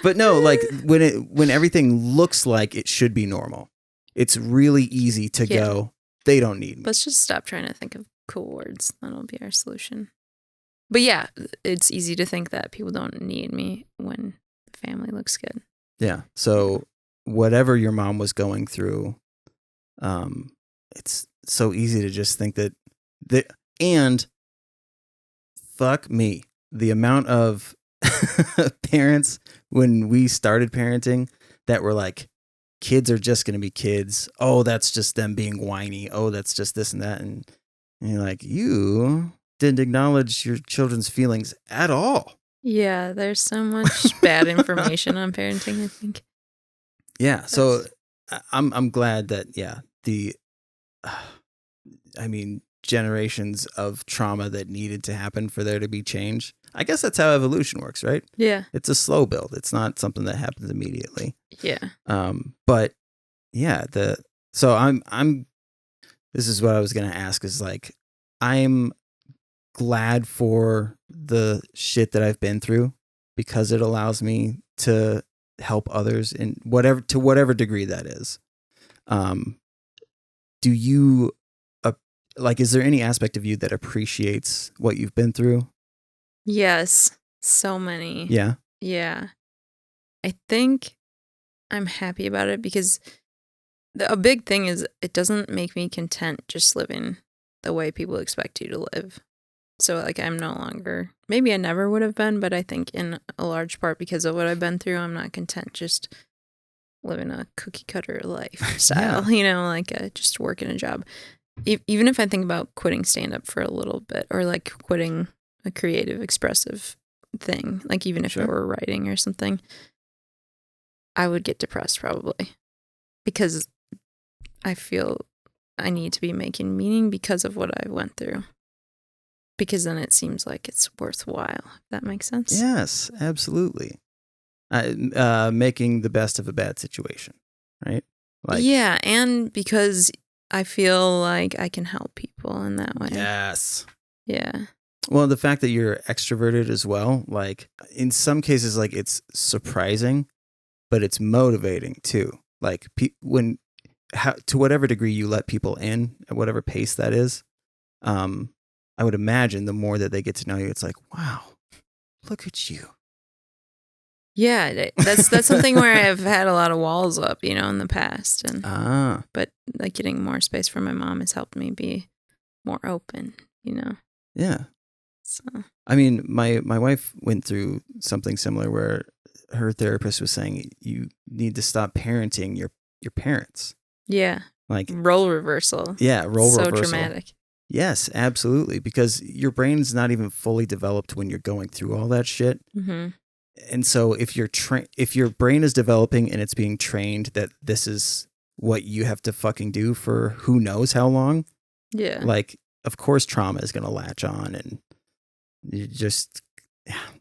But no, like when everything looks like it should be normal, it's really easy to go, they don't need me. Let's just stop trying to think of cool words. That'll be our solution. But yeah, it's easy to think that people don't need me when the family looks good. Yeah. So whatever your mom was going through, it's so easy to just think that and fuck me, the amount of parents when we started parenting that were like, kids are just going to be kids. Oh, that's just them being whiny. Oh, that's just this and that. And you're like, you didn't acknowledge your children's feelings at all. Yeah, there's so much bad information on parenting, I think. Yeah, so I'm glad that generations of trauma that needed to happen for there to be change. I guess that's how evolution works, right? Yeah. It's a slow build. It's not something that happens immediately. Yeah. But yeah, so I'm this is what I was going to ask is like, I'm glad for the shit that I've been through because it allows me to help others in whatever degree that is. Do you is there any aspect of you that appreciates what you've been through? Yes, so many. Yeah. Yeah. I think I'm happy about it because a big thing is it doesn't make me content just living the way people expect you to live. So like I'm no longer, maybe I never would have been, but I think in a large part because of what I've been through, I'm not content just living a cookie cutter lifestyle, just working a job. Even if I think about quitting stand-up for a little bit or like quitting a creative, expressive thing, like even if it were writing or something, I would get depressed probably because I feel I need to be making meaning because of what I went through. Because then it seems like it's worthwhile. If that makes sense? Yes, absolutely. Making the best of a bad situation, right? Yeah, and because I feel like I can help people in that way. Yes. Yeah. Well, the fact that you're extroverted as well, like in some cases, like it's surprising, but it's motivating too. Like to whatever degree you let people in at whatever pace that is, I would imagine the more that they get to know you, it's like, wow, look at you. Yeah, that's something where I've had a lot of walls up, in the past, but like getting more space from my mom has helped me be more open, Yeah. So I mean, my wife went through something similar where her therapist was saying you need to stop parenting your parents. Yeah. Like role reversal. Yeah, reversal. So traumatic. Yes, absolutely, because your brain's not even fully developed when you're going through all that shit. Mm-hmm. And so if your brain is developing and it's being trained that this is what you have to fucking do for who knows how long, like of course trauma is going to latch on, and you just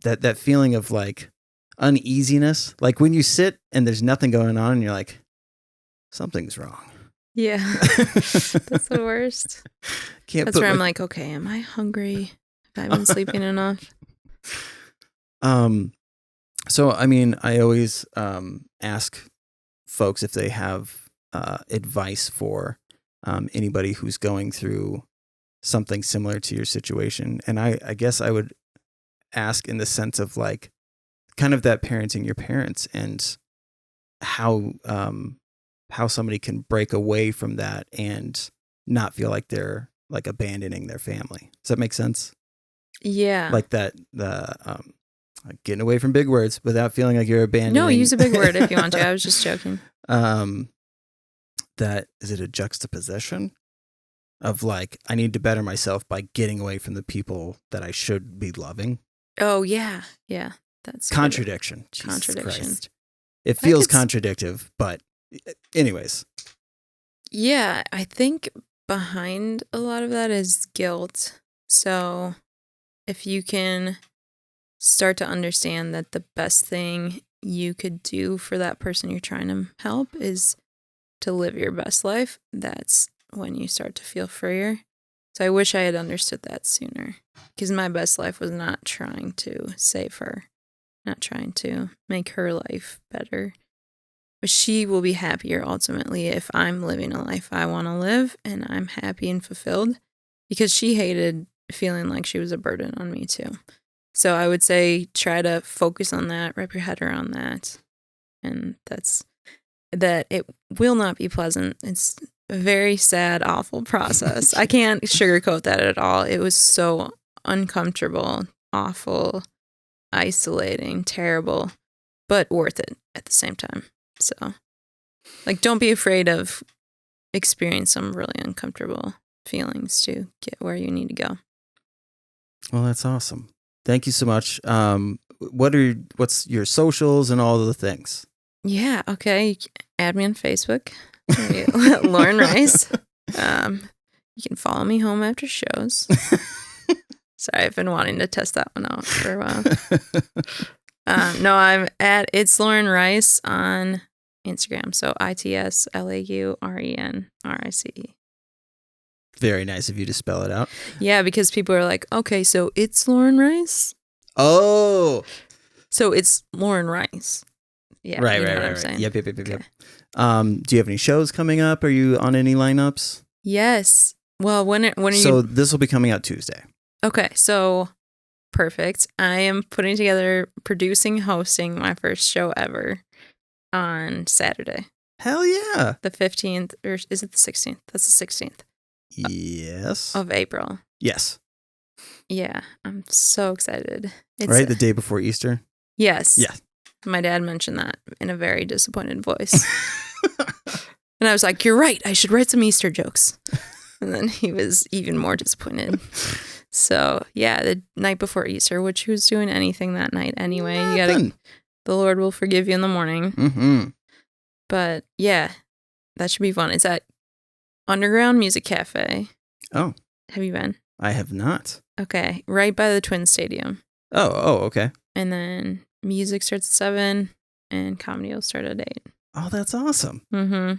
that feeling of like uneasiness, like when you sit and there's nothing going on and you're like, something's wrong. Yeah. That's the worst. That's where I'm like, okay, am I hungry? Have I been sleeping enough? So, I mean, I always ask folks if they have advice for anybody who's going through something similar to your situation. And I guess I would ask in the sense of like kind of that parenting your parents and how somebody can break away from that and not feel like they're like abandoning their family. Does that make sense? Yeah. Like that, getting away from big words without feeling like you're abandoning. No, use a big word if you want to. I was just joking. That is it a juxtaposition of like, I need to better myself by getting away from the people that I should be loving. Oh yeah. Yeah. That's contradiction. Contradiction. Christ. It feels contradictive, but anyways. Yeah, I think behind a lot of that is guilt. So if you can start to understand that the best thing you could do for that person you're trying to help is to live your best life, that's when you start to feel freer. So I wish I had understood that sooner, because my best life was not trying to save her, not trying to make her life better. But she will be happier ultimately if I'm living a life I want to live and I'm happy and fulfilled, because she hated feeling like she was a burden on me too. So I would say try to focus on that, wrap your head around that. And that it will not be pleasant. It's a very sad, awful process. I can't sugarcoat that at all. It was so uncomfortable, awful, isolating, terrible, but worth it at the same time. So, like, don't be afraid of experiencing some really uncomfortable feelings to get where you need to go. Well, that's awesome. Thank you so much. What's your socials and all of the things? Yeah, okay. Add me on Facebook, Lauren Rice. You can follow me home after shows. Sorry, I've been wanting to test that one out for a while. No, I'm at It's Lauren Rice on Instagram. So ITSLAURENRICE. Very nice of you to spell it out. Yeah, because people are like, okay, so it's Lauren Rice. Oh, so it's Lauren Rice. Yeah, right. Yep. Okay. Do you have any shows coming up? Are you on any lineups? Yes. Well, when are you? So this will be coming out Tuesday. Okay, so perfect. I am putting together, producing, hosting my first show ever on Saturday. Hell yeah! The 15th, or is it the 16th? That's the 16th. Yes. Of April. Yes. Yeah, I'm so excited. Right, the day before Easter. Yes. Yeah. My dad mentioned that in a very disappointed voice. And I was like, you're right. I should write some Easter jokes. And then he was even more disappointed. So, yeah, the night before Easter, which who's doing anything that night anyway? The Lord will forgive you in the morning. Mm-hmm. But, yeah, that should be fun. It's at Underground Music Cafe. Oh. Have you been? I have not. Okay. Right by the Twin Stadium. Oh, okay. And then music starts at 7 and comedy will start at 8. Oh, that's awesome. Mm-hmm.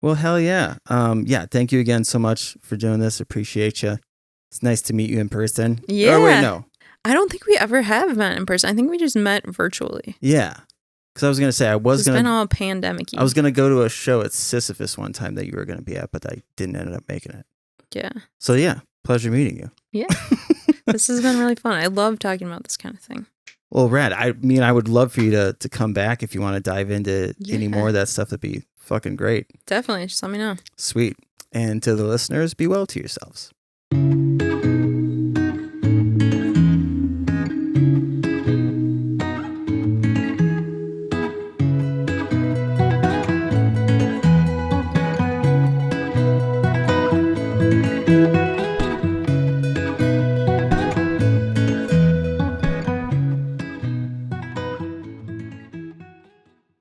Well, hell yeah. Yeah, thank you again so much for doing this. Appreciate you. It's nice to meet you in person. Yeah. Oh, wait, no. I don't think we ever have met in person. I think we just met virtually. Yeah. Because I was going to say, It's been all pandemic-y. I was going to go to a show at Sisyphus one time that you were going to be at, but I didn't end up making it. Yeah. So, yeah, pleasure meeting you. Yeah. This has been really fun. I love talking about this kind of thing. Well, rad. I mean, I would love for you to come back if you want to dive into any more of that stuff. That'd be fucking great. Definitely. Just let me know. Sweet. And to the listeners, be well to yourselves.